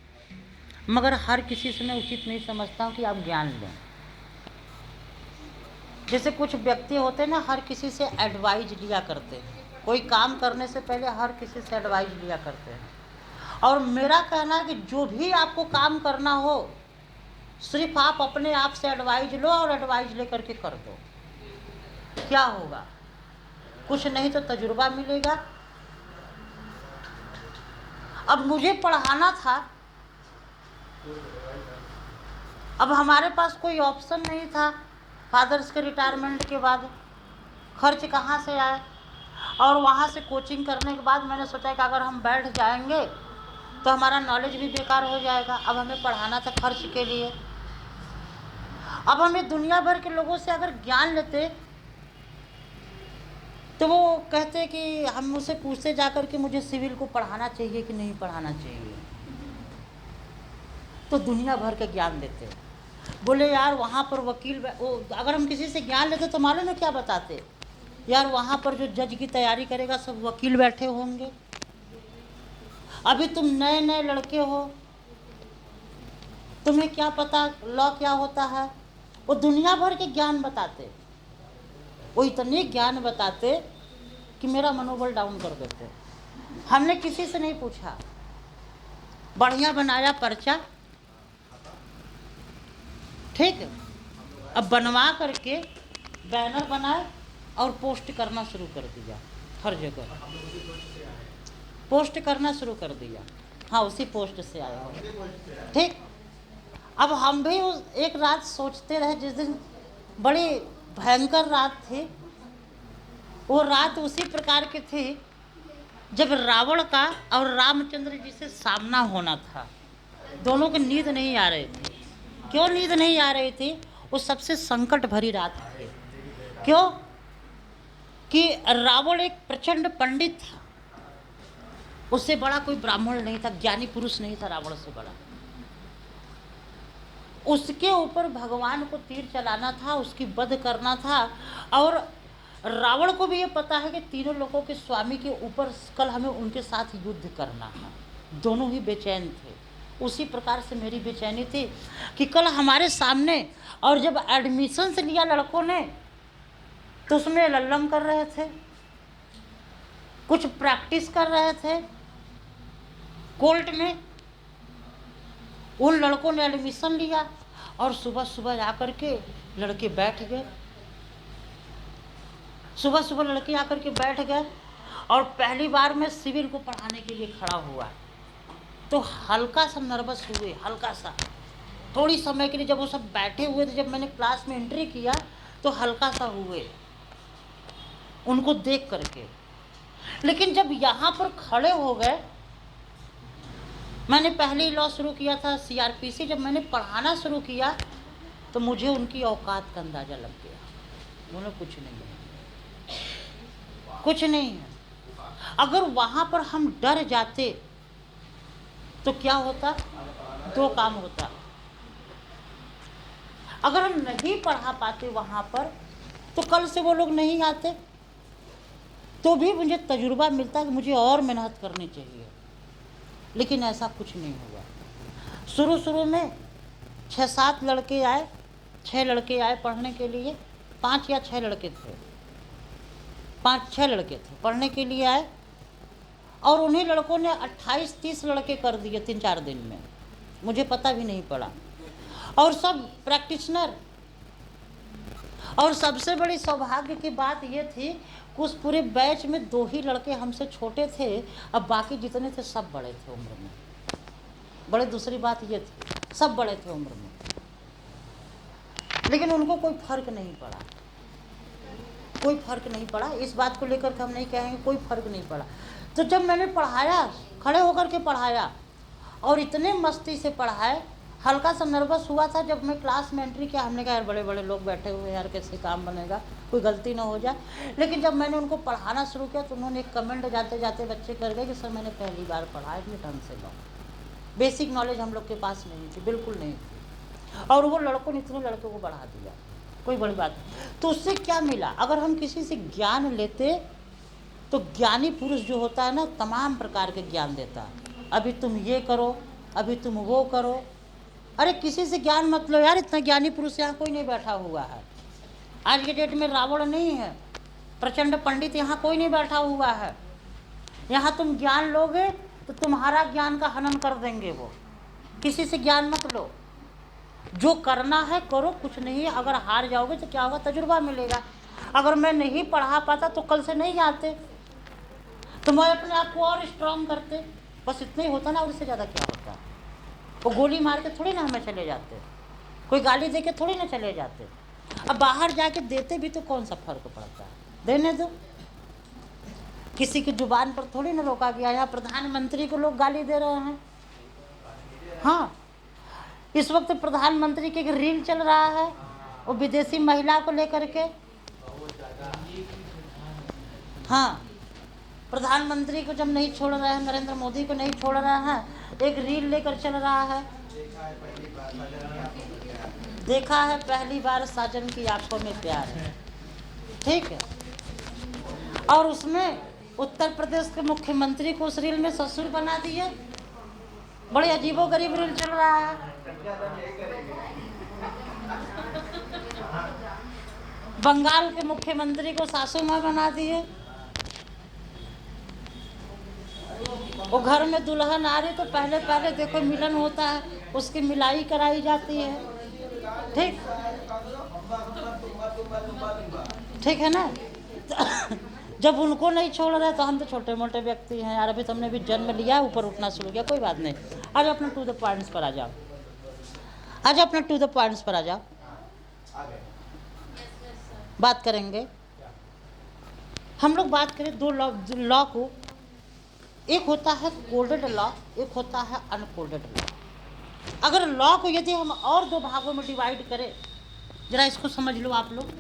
मगर हर किसी से मैं उचित नहीं समझता हूँ कि आप ज्ञान लें। जैसे कुछ व्यक्ति होते हैं ना, हर किसी से एडवाइज लिया करते हैं, कोई काम करने से पहले हर किसी से एडवाइज लिया करते हैं। और मेरा कहना है कि जो भी आपको काम करना हो, सिर्फ आप अपने आप से एडवाइज लो और एडवाइज लेकर के कर दो। क्या होगा, कुछ नहीं तो तजुर्बा मिलेगा। अब मुझे पढ़ाना था, अब हमारे पास कोई ऑप्शन नहीं था। फादर्स के रिटायरमेंट के बाद खर्च कहाँ से आए, और वहाँ से कोचिंग करने के बाद मैंने सोचा कि अगर हम बैठ जाएंगे तो हमारा नॉलेज भी बेकार हो जाएगा। अब हमें पढ़ाना था खर्च के लिए। अब हमें दुनिया भर के लोगों से अगर ज्ञान लेते तो वो कहते कि हम मुझसे पूछते जाकर कि मुझे सिविल को पढ़ाना चाहिए कि नहीं पढ़ाना चाहिए, तो दुनिया भर के ज्ञान देते। बोले यार वहाँ पर वकील, अगर हम किसी से ज्ञान लेते तो मालूम है क्या बताते, यार वहाँ पर जो जज की तैयारी करेगा सब वकील बैठे होंगे, अभी तुम नए नए लड़के हो, तुम्हें क्या पता लॉ क्या होता है। वो दुनिया भर के ज्ञान बताते, वो इतने ज्ञान बताते कि मेरा मनोबल डाउन कर देते। हमने किसी से नहीं पूछा, बढ़िया बनाया पर्चा, ठीक, अब बनवा करके बैनर बनाए और पोस्ट करना शुरू कर दिया, हर जगह पोस्ट करना शुरू कर दिया। हाँ, उसी पोस्ट से आया हो। ठीक, अब हम भी उस एक रात सोचते रहे, जिस दिन बड़ी भयंकर रात थी, वो रात उसी प्रकार की थी जब रावण का और रामचंद्र जी से सामना होना था। दोनों की नींद नहीं आ रही थी। क्यों नींद नहीं आ रही थी? वो सबसे संकट भरी रात थी। क्यों? कि रावण एक प्रचंड पंडित था, उससे बड़ा कोई ब्राह्मण नहीं था, ज्ञानी पुरुष नहीं था रावण से बड़ा। उसके ऊपर भगवान को तीर चलाना था, उसकी वध करना था। और रावण को भी ये पता है कि तीनों लोगों के स्वामी के ऊपर कल हमें उनके साथ युद्ध करना है। दोनों ही बेचैन थे। उसी प्रकार से मेरी बेचैनी थी कि कल हमारे सामने, और जब एडमिशन से लिया लड़कों ने तो उसमें लल्लम कर रहे थे, कुछ प्रैक्टिस कर रहे थे कोर्ट में। उन लड़कों ने एडमिशन लिया और सुबह सुबह आकर के लड़के बैठ गए। सुबह सुबह लड़के आकर के बैठ गए और पहली बार मैं सिविल को पढ़ाने के लिए खड़ा हुआ तो हल्का सा नर्वस हुए, हल्का सा। थोड़ी समय के लिए जब वो सब बैठे हुए थे, जब मैंने क्लास में एंट्री किया तो हल्का सा हुए उनको देख करके। लेकिन जब यहाँ पर खड़े हो गए, मैंने पहले ही लॉ शुरू किया था CRPC, जब मैंने पढ़ाना शुरू किया तो मुझे उनकी औकात का अंदाज़ा लग गया। बोलो कुछ नहीं है, कुछ नहीं है। अगर वहाँ पर हम डर जाते तो क्या होता? दो काम होता। अगर हम नहीं पढ़ा पाते वहाँ पर तो कल से वो लोग नहीं आते, तो भी मुझे तजुर्बा मिलता कि मुझे और मेहनत करनी चाहिए। लेकिन ऐसा कुछ नहीं हुआ। शुरू शुरू में 6-7 लड़के आए, 6 लड़के आए पढ़ने के लिए। 5 या 6 लड़के थे, 5-6 लड़के थे पढ़ने के लिए आए। और उन्हीं लड़कों ने 28-30 लड़के कर दिए 3-4 दिन में, मुझे पता भी नहीं पड़ा। और सब प्रैक्टिशनर। और सबसे बड़ी सौभाग्य की बात ये थी कि उस पूरे बैच में 2 ही लड़के हमसे छोटे थे, अब बाकी जितने थे सब बड़े थे उम्र में। बड़े दूसरी बात ये थी, सब बड़े थे उम्र में। लेकिन उनको कोई फर्क नहीं पड़ा, कोई फर्क नहीं पड़ा। इस बात को लेकर के हम नहीं कहेंगे कोई फर्क नहीं पड़ा। तो जब मैंने पढ़ाया, खड़े होकर के पढ़ाया और इतने मस्ती से पढ़ाए, हल्का सा नर्वस हुआ था जब मैं क्लास में एंट्री किया। हमने कहा यार बड़े बड़े लोग बैठे हुए हैं यार, कैसे काम बनेगा, कोई गलती ना हो जाए। लेकिन जब मैंने उनको पढ़ाना शुरू किया तो उन्होंने एक कमेंट जाते जाते बच्चे कर गए कि सर मैंने पहली बार पढ़ा, इतने ढंग से लो। बेसिक नॉलेज हम लोग के पास नहीं थी, बिल्कुल नहीं थी। और वो लड़कों ने इतने लड़कों को बढ़ा दिया, कोई बड़ी बात नहीं। तो उससे क्या मिला? अगर हम किसी से ज्ञान लेते तो ज्ञानी पुरुष जो होता है ना, तमाम प्रकार के ज्ञान देता है। अभी तुम ये करो, अभी तुम वो करो। अरे किसी से ज्ञान मत लो यार, इतना ज्ञानी पुरुष यहाँ कोई नहीं बैठा हुआ है। आज के डेट में रावण नहीं है, प्रचंड पंडित यहाँ कोई नहीं बैठा हुआ है। यहाँ तुम ज्ञान लोगे तो तुम्हारा ज्ञान का हनन कर देंगे वो। किसी से ज्ञान मत लो, जो करना है करो, कुछ नहीं। अगर हार जाओगे तो क्या होगा? तजुर्बा मिलेगा। अगर मैं नहीं पढ़ा पाता तो कल से नहीं आते, तो मैं अपने आप को और स्ट्रांग करते। बस इतना ही होता ना, और इससे ज़्यादा क्या होता? वो गोली मार के थोड़ी ना हमें चले जाते, कोई गाली दे के थोड़ी ना चले जाते। अब बाहर जाके देते भी तो कौन सा फर्क पड़ता है, देने दो। किसी की जुबान पर थोड़ी ना रोका गया। यहाँ प्रधानमंत्री को लोग गाली दे रहे हैं। हाँ, इस वक्त प्रधानमंत्री की एक रील चल रहा है, वो विदेशी महिला को लेकर के। हाँ, प्रधानमंत्री को जब नहीं छोड़ रहे हैं, नरेंद्र मोदी को नहीं छोड़ रहे हैं, एक रील लेकर चल रहा है। देखा है पहली बार साजन की आंखों में प्यार है, ठीक है। और उसमें उत्तर प्रदेश के मुख्यमंत्री को उस रील में ससुर बना दिए। बड़े अजीबोगरीब रील चल रहा है। बंगाल के मुख्यमंत्री को सासू माँ बना दिए। वो घर में दुल्हन आ रही तो पहले पहले देखो मिलन होता है, उसकी मिलाई कराई जाती है। ठीक ठीक है ना। जब उनको नहीं छोड़ रहे तो हम तो छोटे मोटे व्यक्ति हैं यार, अभी तुमने भी जन्म लिया, ऊपर उठना शुरू किया, कोई बात नहीं। आज अपना टू द पॉइंट्स पर आ जाओ, आज अपना टू द पॉइंट्स पर आ जाओ, बात करेंगे। हम लोग बात करें दो लॉ को, एक होता है कोडेड लॉ, एक होता है अनकोडेड लॉ। अगर लॉ को यदि हम और दो भागों में डिवाइड करें, जरा इसको समझ लो आप लोग,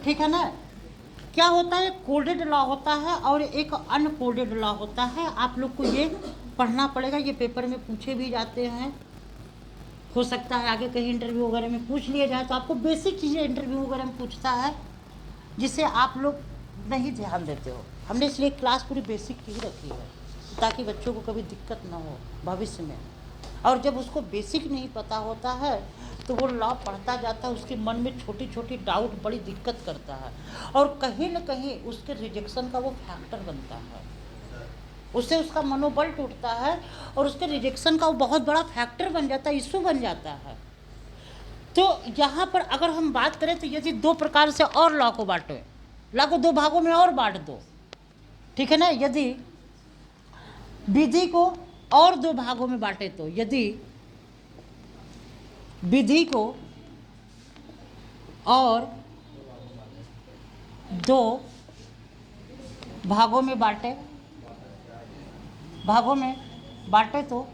ठीक है ना। क्या होता है, कोडेड लॉ होता है और एक अनकोडेड लॉ होता है। आप लोग को ये पढ़ना पड़ेगा, ये पेपर में पूछे भी जाते हैं, हो सकता है आगे कहीं इंटरव्यू वगैरह में पूछ लिया जाए, तो आपको बेसिक चीज़ें इंटरव्यू वगैरह में पूछता है जिसे आप लोग नहीं ध्यान देते हो। हमने इसलिए क्लास पूरी बेसिक की ही रखी है ताकि बच्चों को कभी दिक्कत ना हो भविष्य में। और जब उसको बेसिक नहीं पता होता है तो वो लॉ पढ़ता जाता है, उसके मन में छोटी छोटी डाउट बड़ी दिक्कत करता है, और कहीं न कहीं उसके रिजेक्शन का वो फैक्टर बनता है, उससे उसका मनोबल टूटता है और उसके रिजेक्शन का वो बहुत बड़ा फैक्टर बन जाता है, इशू बन जाता है। तो यहाँ पर अगर हम बात करें तो यदि दो प्रकार से और लॉ को बांटे, लॉ को दो भागों में और बांट दो, ठीक है ना। यदि विधि को और दो भागों में बांटे, तो यदि विधि को और दो भागों में बांटे तो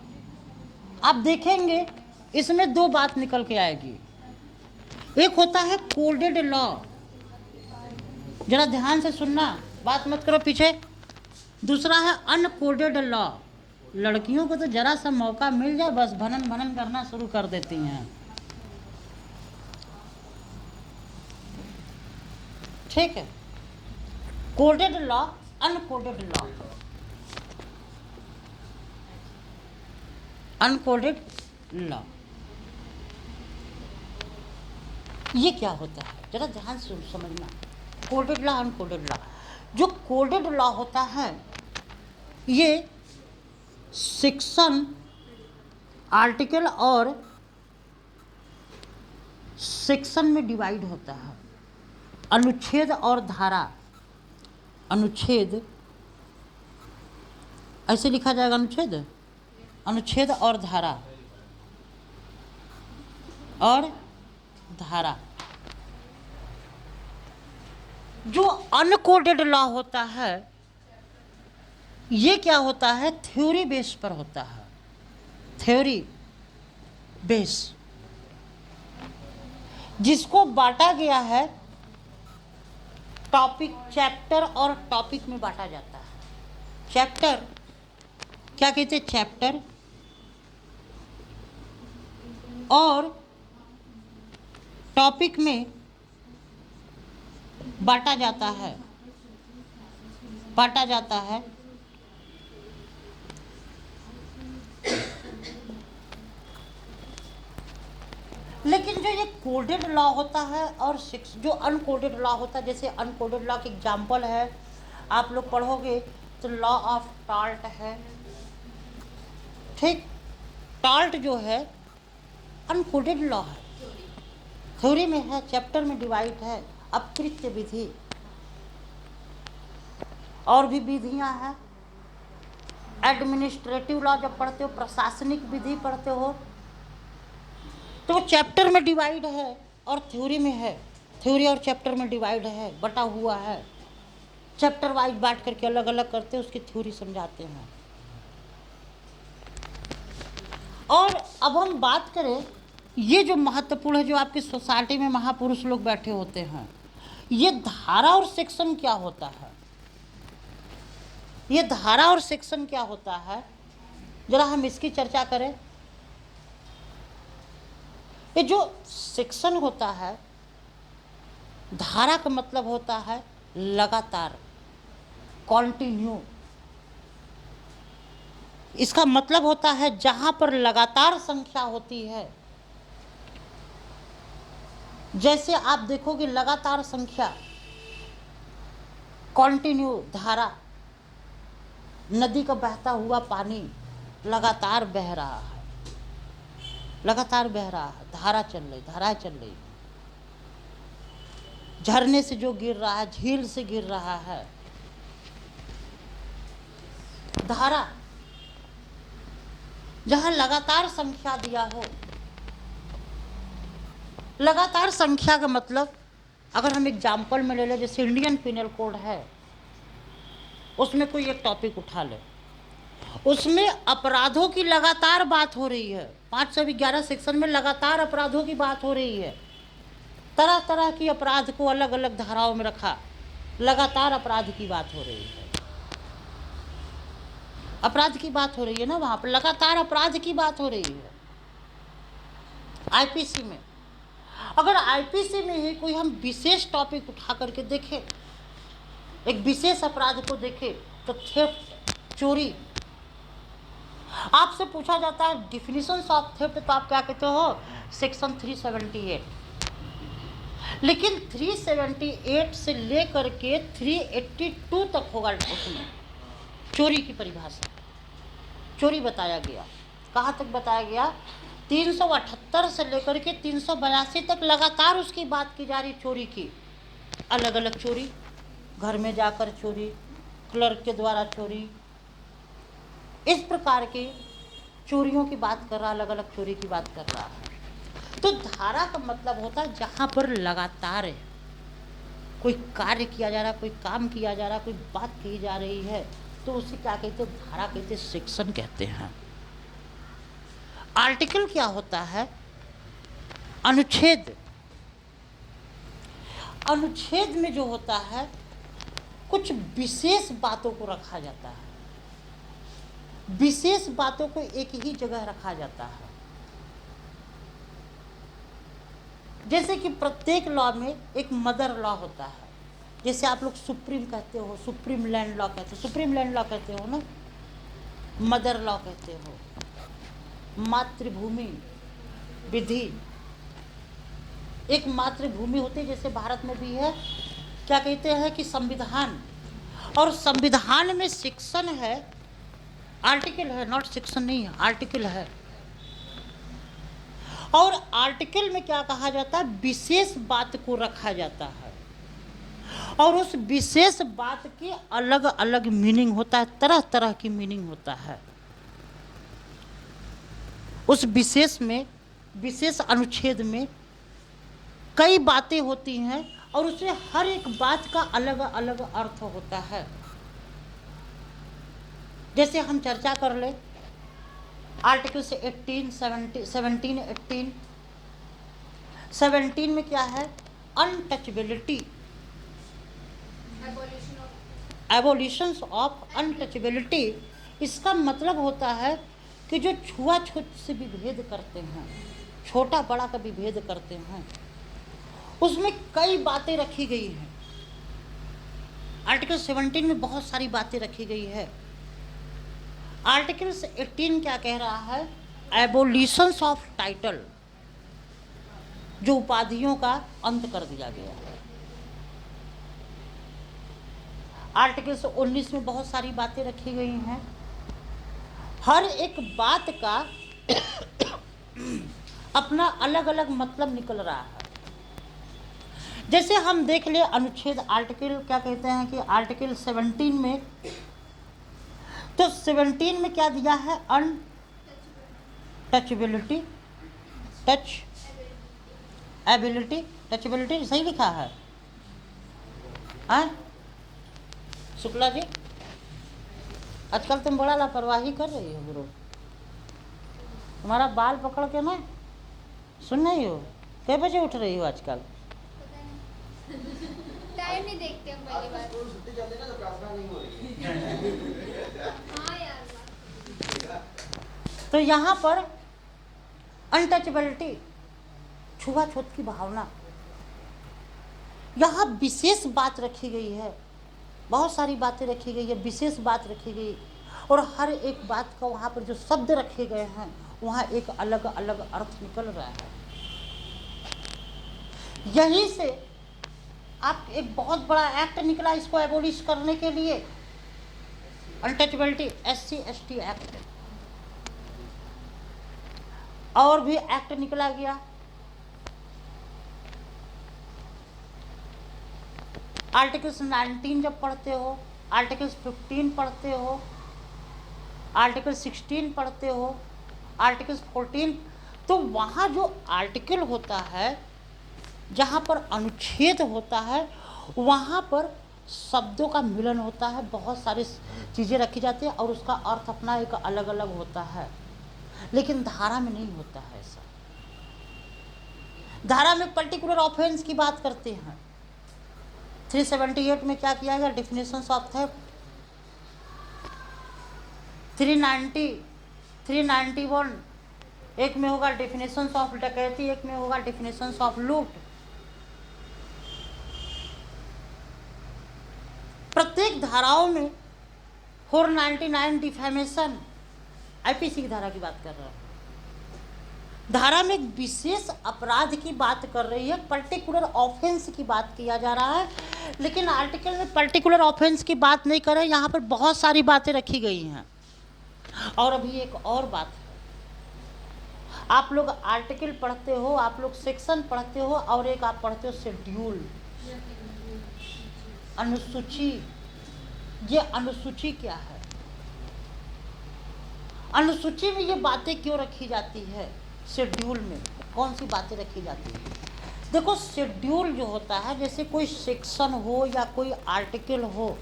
आप देखेंगे इसमें दो बात निकल के आएगी। एक होता है कोडेड लॉ, जरा ध्यान से सुनना, बात मत करो पीछे। दूसरा है अनकोडेड लॉ। लड़कियों को तो जरा सा मौका मिल जाए बस भनन भनन करना शुरू कर देती हैं, ठीक है। Coded law, uncoded law. Uncoded law ये क्या होता है, जरा ध्यान से समझना। Coded law, uncoded law. जो कोडेड लॉ होता है ये सेक्शन, आर्टिकल और सेक्शन में डिवाइड होता है। अनुच्छेद और धारा, अनुच्छेद ऐसे लिखा जाएगा, अनुच्छेद और धारा। जो अनकोडेड लॉ होता है ये क्या होता है, थ्योरी बेस पर होता है, थ्योरी बेस, जिसको बांटा गया है टॉपिक, चैप्टर और टॉपिक में बांटा जाता है। चैप्टर क्या कहते हैं, चैप्टर और टॉपिक में बांटा जाता है। लेकिन जो ये कोडेड लॉ होता है और जो अनकोडेड लॉ होता है, जैसे अनकोडेड लॉ की एग्जांपल है, आप लोग पढ़ोगे तो लॉ ऑफ टाल्ट है, ठीक। टाल्ट जो है अनकोडेड लॉ है, थ्योरी में है, चैप्टर में डिवाइड है। अपकृत्य विधि और भी विधियां हैं। एडमिनिस्ट्रेटिव लॉ जब पढ़ते हो, प्रशासनिक विधि पढ़ते हो, तो चैप्टर में डिवाइड है और थ्योरी में है, थ्योरी और चैप्टर में डिवाइड है, बटा हुआ है। चैप्टर वाइज बांट करके अलग अलग करते हैं, उसकी थ्योरी समझाते हैं। और अब हम बात करें, ये जो महत्वपूर्ण है, जो आपकी सोसाइटी में महापुरुष लोग बैठे होते हैं, ये धारा और सेक्शन क्या होता है, ये धारा और सेक्शन क्या होता है, जरा हम इसकी चर्चा करें। ये जो सेक्शन होता है, धारा का मतलब होता है लगातार, कॉन्टिन्यू। इसका मतलब होता है जहां पर लगातार संख्या होती है, जैसे आप देखोगे लगातार संख्या, कॉन्टिन्यू धारा, नदी का बहता हुआ पानी लगातार बह रहा है, लगातार बह रहा है, धारा चल रही, धाराएं चल रही, झरने से जो गिर रहा है, झील से गिर रहा है, धारा जहां लगातार संख्या दिया हो। लगातार संख्या का मतलब अगर हम एग्जाम्पल में ले लें, जैसे इंडियन पिनल कोड है, उसमें कोई एक टॉपिक उठा ले, उसमें अपराधों की लगातार बात हो रही है। 5 से 11 सेक्शन में लगातार अपराधों की बात हो रही है। तरह तरह की अपराध को अलग अलग धाराओं में रखा, लगातार अपराध की बात हो रही है। अपराध की बात हो रही है ना, वहां पर लगातार अपराध की बात हो रही है। आईपीसी में, अगर आईपीसी में ही कोई हम विशेष टॉपिक उठा करके देखें, एक विशेष अपराध को देखें, तो थेफ्ट, चोरी, आपसे पूछा जाता है डिफिनीशन ऑफ थेफ्ट, तो आप क्या कहते हो? सेक्शन 378। लेकिन 378 से लेकर के 382 तक होगा उसमें चोरी की परिभाषा। चोरी बताया गया, कहाँ तक बताया गया? 378 से लेकर के 382 तक लगातार उसकी बात की जा रही चोरी की। अलग अलग चोरी, घर में जाकर चोरी, क्लर्क के द्वारा चोरी, इस प्रकार के चोरियों की बात कर रहा, अलग अलग चोरी की बात कर रहा है। तो धारा का मतलब होता है जहाँ पर लगातार है, कोई कार्य किया जा रहा, कोई काम किया जा रहा, कोई बात की जा रही है, तो उसे क्या कहते हैं? धारा कहते हैं, सेक्शन कहते हैं। आर्टिकल क्या होता है? अनुच्छेद। अनुच्छेद में जो होता है कुछ विशेष बातों को रखा जाता है, विशेष बातों को एक ही जगह रखा जाता है। जैसे कि प्रत्येक लॉ में एक मदर लॉ होता है, जैसे आप लोग सुप्रीम कहते हो, सुप्रीम लैंड लॉ कहते हो, सुप्रीम लैंड लॉ कहते हो ना, मदर लॉ कहते हो। मातृभूमि विधि, एक मातृभूमि होती है, जैसे भारत में भी है, क्या कहते हैं कि संविधान, और संविधान में सेक्शन है, आर्टिकल है, नॉट सेक्शन नहीं है, आर्टिकल है। और आर्टिकल में क्या कहा जाता है? विशेष बात को रखा जाता है, और उस विशेष बात की अलग अलग मीनिंग होता है, तरह तरह की मीनिंग होता है। उस विशेष में, विशेष अनुच्छेद में कई बातें होती हैं, और उसमें हर एक बात का अलग अलग अर्थ होता है। जैसे हम चर्चा कर ले आर्टिकल से 18, 17, 18। 17 में क्या है? Untouchability, abolition of untouchability. इसका मतलब होता है कि जो छुआछूत से विभेद करते हैं, छोटा बड़ा का विभेद करते हैं, उसमें कई बातें रखी गई हैं। आर्टिकल 17 में बहुत सारी बातें रखी गई है। आर्टिकल 18 क्या कह रहा है? एबोलिशन ऑफ टाइटल, जो उपाधियों का अंत कर दिया गया है। आर्टिकल 19 में बहुत सारी बातें रखी गई हैं। हर एक बात का अपना अलग अलग मतलब निकल रहा है। जैसे हम देख ले अनुच्छेद, आर्टिकल क्या कहते हैं कि आर्टिकल 17 में, तो 17 में क्या दिया है? अनटचेबिलिटी, टच एबिलिटी, टचेबिलिटी सही लिखा है। शुक्ला जी, आजकल तुम बड़ा लापरवाही कर रही हो गुरु। तुम्हारा बाल पकड़ के ना सुन रही हो। कै बजे उठ रही हो आजकल? टाइम नहीं देखते हम पहली बार। हाँ यार। तो यहाँ पर अनटचेबिलिटी, छुआछूत की भावना, यहाँ विशेष बात रखी गई है। बहुत सारी बातें रखी गई है, विशेष बात रखी गई, और हर एक बात का वहाँ पर जो शब्द रखे गए हैं, वहाँ एक अलग अलग अर्थ निकल रहा है। यहीं से आप एक बहुत बड़ा एक्ट निकला इसको एबोलिश करने के लिए, अनटचेबिलिटी, SC ST एक्ट। और भी एक्ट निकला गया। आर्टिकल्स 19 जब पढ़ते हो, आर्टिकल्स 15 पढ़ते हो, आर्टिकल 16 पढ़ते हो, आर्टिकल 14, तो वहाँ जो आर्टिकल होता है, जहाँ पर अनुच्छेद होता है, वहाँ पर शब्दों का मिलन होता है, बहुत सारी चीज़ें रखी जाती हैं और उसका अर्थ अपना एक अलग अलग होता है। लेकिन धारा में नहीं होता है ऐसा। धारा में पर्टिकुलर ऑफेंस की बात करते हैं। 378 में क्या किया गया? Definitions of theft. 391 एक में होगा डेफिनेशंस ऑफ डकैती, एक में होगा डेफिनेशंस ऑफ लूट। प्रत्येक धाराओं में 499 डिफेमेशन, आईपीसी की धारा की बात कर रहा हूँ। धारा में एक विशेष अपराध की बात कर रही है, पर्टिकुलर ऑफेंस की बात किया जा रहा है, लेकिन आर्टिकल में पर्टिकुलर ऑफेंस की बात नहीं कर रहे। यहाँ पर बहुत सारी बातें रखी गई हैं। और अभी एक और बात है, आप लोग आर्टिकल पढ़ते हो, आप लोग सेक्शन पढ़ते हो, और एक आप पढ़ते हो शेड्यूल, अनुसूची। ये अनुसूची क्या है? अनुसूची में ये बातें क्यों रखी जाती है? शेड्यूल में कौन सी बातें रखी जाती है? देखो, शेड्यूल जो होता है, जैसे कोई सेक्शन हो या कोई आर्टिकल हो,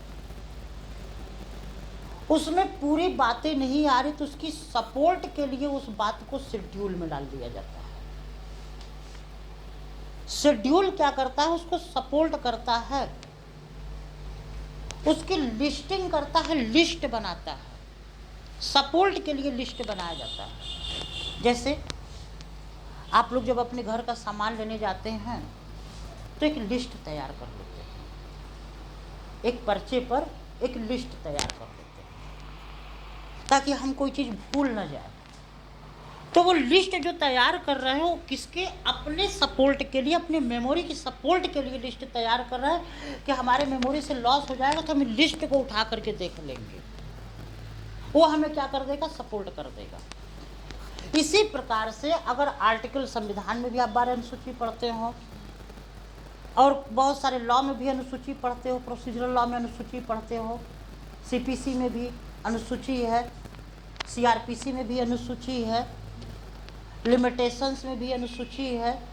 उसमें पूरी बातें नहीं आ रही तो उसकी सपोर्ट के लिए उस बात को शेड्यूल में डाल दिया जाता है। शेड्यूल क्या करता है? उसको सपोर्ट करता है, उसकी लिस्टिंग करता है, लिस्ट बनाता है। सपोर्ट के लिए लिस्ट बनाया जाता है। जैसे आप लोग जब अपने घर का सामान लेने जाते हैं तो एक लिस्ट तैयार कर लेते हैं, एक पर्चे पर एक लिस्ट तैयार कर लेते हैं ताकि हम कोई चीज़ भूल न जाए। तो वो लिस्ट जो तैयार कर रहे हैं वो किसके? अपने सपोर्ट के लिए, अपने मेमोरी की सपोर्ट के लिए लिस्ट तैयार कर रहा है कि हमारे मेमोरी से लॉस हो जाएगा तो हम लिस्ट को उठा करके देख लेंगे। वो हमें क्या कर देगा? सपोर्ट कर देगा। इसी प्रकार से अगर आर्टिकल संविधान में भी आप 12 अनुसूची पढ़ते हो, और बहुत सारे लॉ में भी अनुसूची पढ़ते हो, प्रोसीजरल लॉ में अनुसूची पढ़ते हो, सीपीसी में भी अनुसूची है, सीआरपीसी में भी अनुसूची है, लिमिटेशंस में भी अनुसूची है,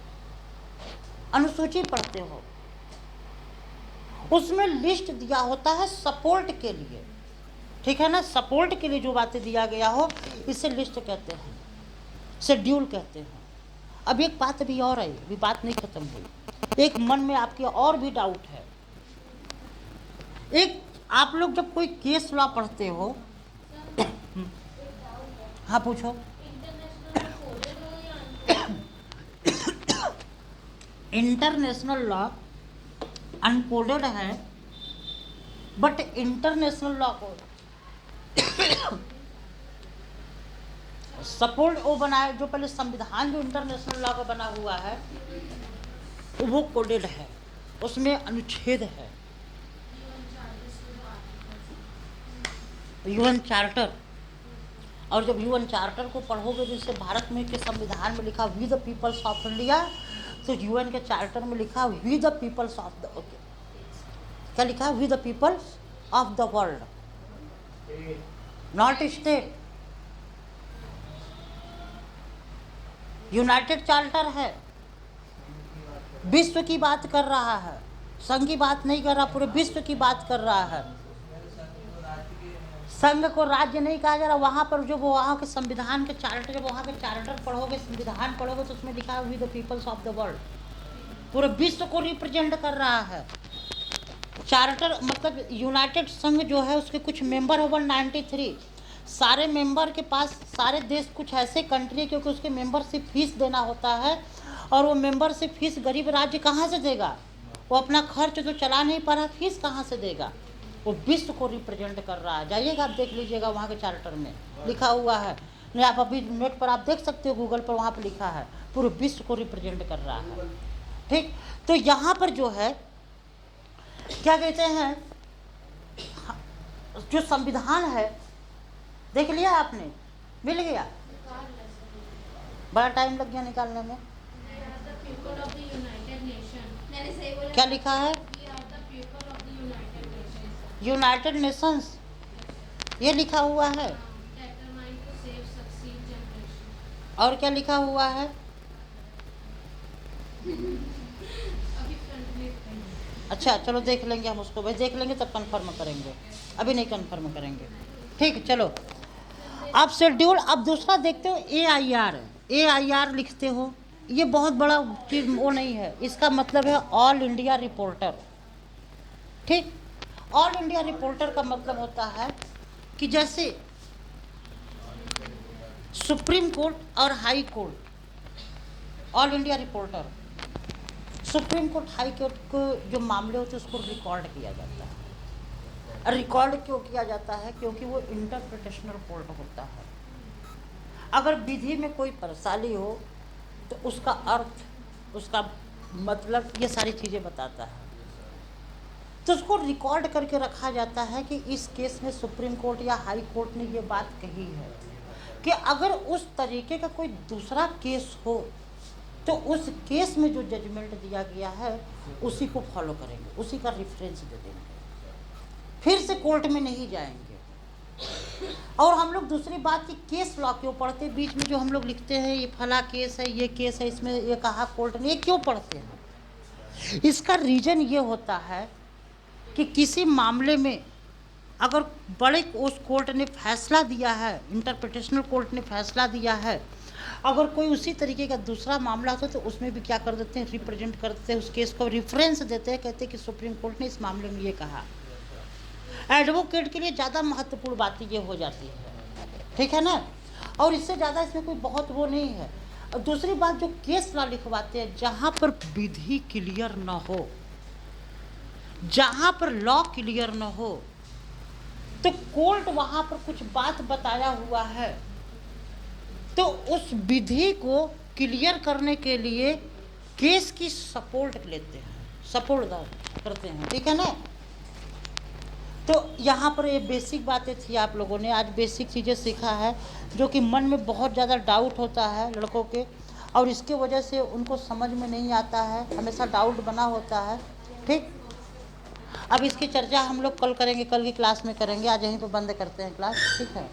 अनुसूची पढ़ते हो, उसमें लिस्ट दिया होता है सपोर्ट के लिए। ठीक है ना? सपोर्ट के लिए जो बातें दिया गया हो इसे लिस्ट कहते हैं, शेड्यूल कहते हैं। अब एक बात अभी और आई, अभी बात नहीं खत्म हुई। एक मन में आपके और भी डाउट है। एक आप लोग जब कोई केस लॉ पढ़ते हो, हाँ पूछो। इंटरनेशनल लॉ अनकोडेड है, बट इंटरनेशनल लॉ को सपोर्ट वो बनाया, जो पहले संविधान जो इंटरनेशनल लॉ का बना हुआ है वो कोडेड है, उसमें अनुच्छेद है। यूएन चार्टर, और जब यूएन चार्टर को पढ़ोगे, जिससे भारत में के संविधान में लिखा we the peoples of India, तो यूएन के चार्टर में लिखा we the peoples of the, क्या लिखा? We the peoples of the world, not state. United charter है, विश्व की बात कर रहा है, संघ की बात नहीं कर रहा, पूरे विश्व की बात कर रहा है। संघ को राज्य नहीं कहा जा रहा। वहाँ पर जो वहाँ के संविधान के चार्टर, जब वहाँ के चार्टर पढ़ोगे, संविधान पढ़ोगे, तो उसमें लिखा है we the peoples of the world, पूरे विश्व को रिप्रेजेंट कर रहा है। चार्टर मतलब यूनाइटेड संघ जो है उसके कुछ मेंबर है 193, सारे मेंबर के पास सारे देश कुछ ऐसे कंट्री, क्योंकि उसके मेंबरशिप फीस देना होता है, और वो मेंबरशिप फीस गरीब राज्य कहाँ से देगा? वो अपना खर्च तो चला नहीं पा रहा, फीस कहाँ से देगा? वो विश्व को रिप्रेजेंट कर रहा है। जाइएगा आप देख लीजिएगा, वहाँ के चार्टर में लिखा हुआ है। नहीं, आप अभी नेट पर आप देख सकते हो, गूगल पर, वहाँ पर लिखा है, पूरे विश्व को रिप्रेजेंट कर रहा है। ठीक, तो यहाँ पर जो है क्या कहते हैं, जो संविधान है, देख लिया आपने? मिल गया? बड़ा टाइम लग गया निकालने में। We are the people of the United Nations. मैंने सही बोला? क्या लिखा है? We are the people of the United Nations. United Nations ये लिखा हुआ है। Determined to save succeed generation. और क्या लिखा हुआ है? अभी कंटिन्यू करेंगे. अच्छा चलो देख लेंगे हम उसको, भाई देख लेंगे तब कंफर्म करेंगे, अभी नहीं कंफर्म करेंगे। ठीक चलो, आप शेड्यूल। अब दूसरा देखते हो AIR लिखते हो, ये बहुत बड़ा चीज वो नहीं है, इसका मतलब है ऑल इंडिया रिपोर्टर। ठीक, ऑल इंडिया रिपोर्टर का मतलब होता है कि जैसे सुप्रीम कोर्ट और high court, all India reporter, supreme court high court को जो मामले होते हैं उसको रिकॉर्ड किया जाता है। रिकॉर्ड क्यों किया जाता है? क्योंकि वो इंटरप्रिटेशनल कोर्ट होता है। अगर विधि में कोई परेशानी हो तो उसका अर्थ, उसका मतलब, ये सारी चीज़ें बताता है, तो उसको रिकॉर्ड करके रखा जाता है कि इस केस में सुप्रीम कोर्ट या हाई कोर्ट ने ये बात कही है कि अगर उस तरीके का कोई दूसरा केस हो तो उस केस में जो जजमेंट दिया गया है उसी को फॉलो करेंगे, उसी का रेफरेंस दे देंगे, फिर से कोर्ट में नहीं जाएंगे। और हम लोग दूसरी बात की केस लॉ क्यों पढ़ते, बीच में जो हम लोग लिखते हैं ये फला केस है, ये केस है, इसमें ये कहा कोर्ट ने, ये क्यों पढ़ते हैं? इसका रीजन ये होता है कि किसी मामले में अगर बड़े उस कोर्ट ने फैसला दिया है, इंटरप्रिटेशनल कोर्ट ने फैसला दिया है, अगर कोई उसी तरीके का दूसरा मामला हो तो उसमें भी क्या कर देते हैं, रिप्रेजेंट करते हैं, उस केस को रेफरेंस देते हैं, कहते हैं कि सुप्रीम कोर्ट ने इस मामले में ये कहा। एडवोकेट के लिए ज़्यादा महत्वपूर्ण बात ये हो जाती है, ठीक है ना, और इससे ज़्यादा इसमें कोई बहुत वो नहीं है। और दूसरी बात, जो केस लॉ लिखवाते हैं, जहाँ पर विधि क्लियर ना हो, जहाँ पर लॉ क्लियर ना हो, तो कोर्ट वहाँ पर कुछ बात बताया हुआ है तो उस विधि को क्लियर करने के लिए केस की सपोर्ट लेते हैं, सपोर्ट करते हैं, ठीक है ना। तो यहाँ पर ये बेसिक बातें थी, आप लोगों ने आज बेसिक चीज़ें सीखा है जो कि मन में बहुत ज़्यादा डाउट होता है लड़कों के, और इसके वजह से उनको समझ में नहीं आता है, हमेशा डाउट बना होता है। ठीक, अब इसकी चर्चा हम लोग कल करेंगे, कल की क्लास में करेंगे, आज यहीं पर बंद करते हैं क्लास, ठीक है।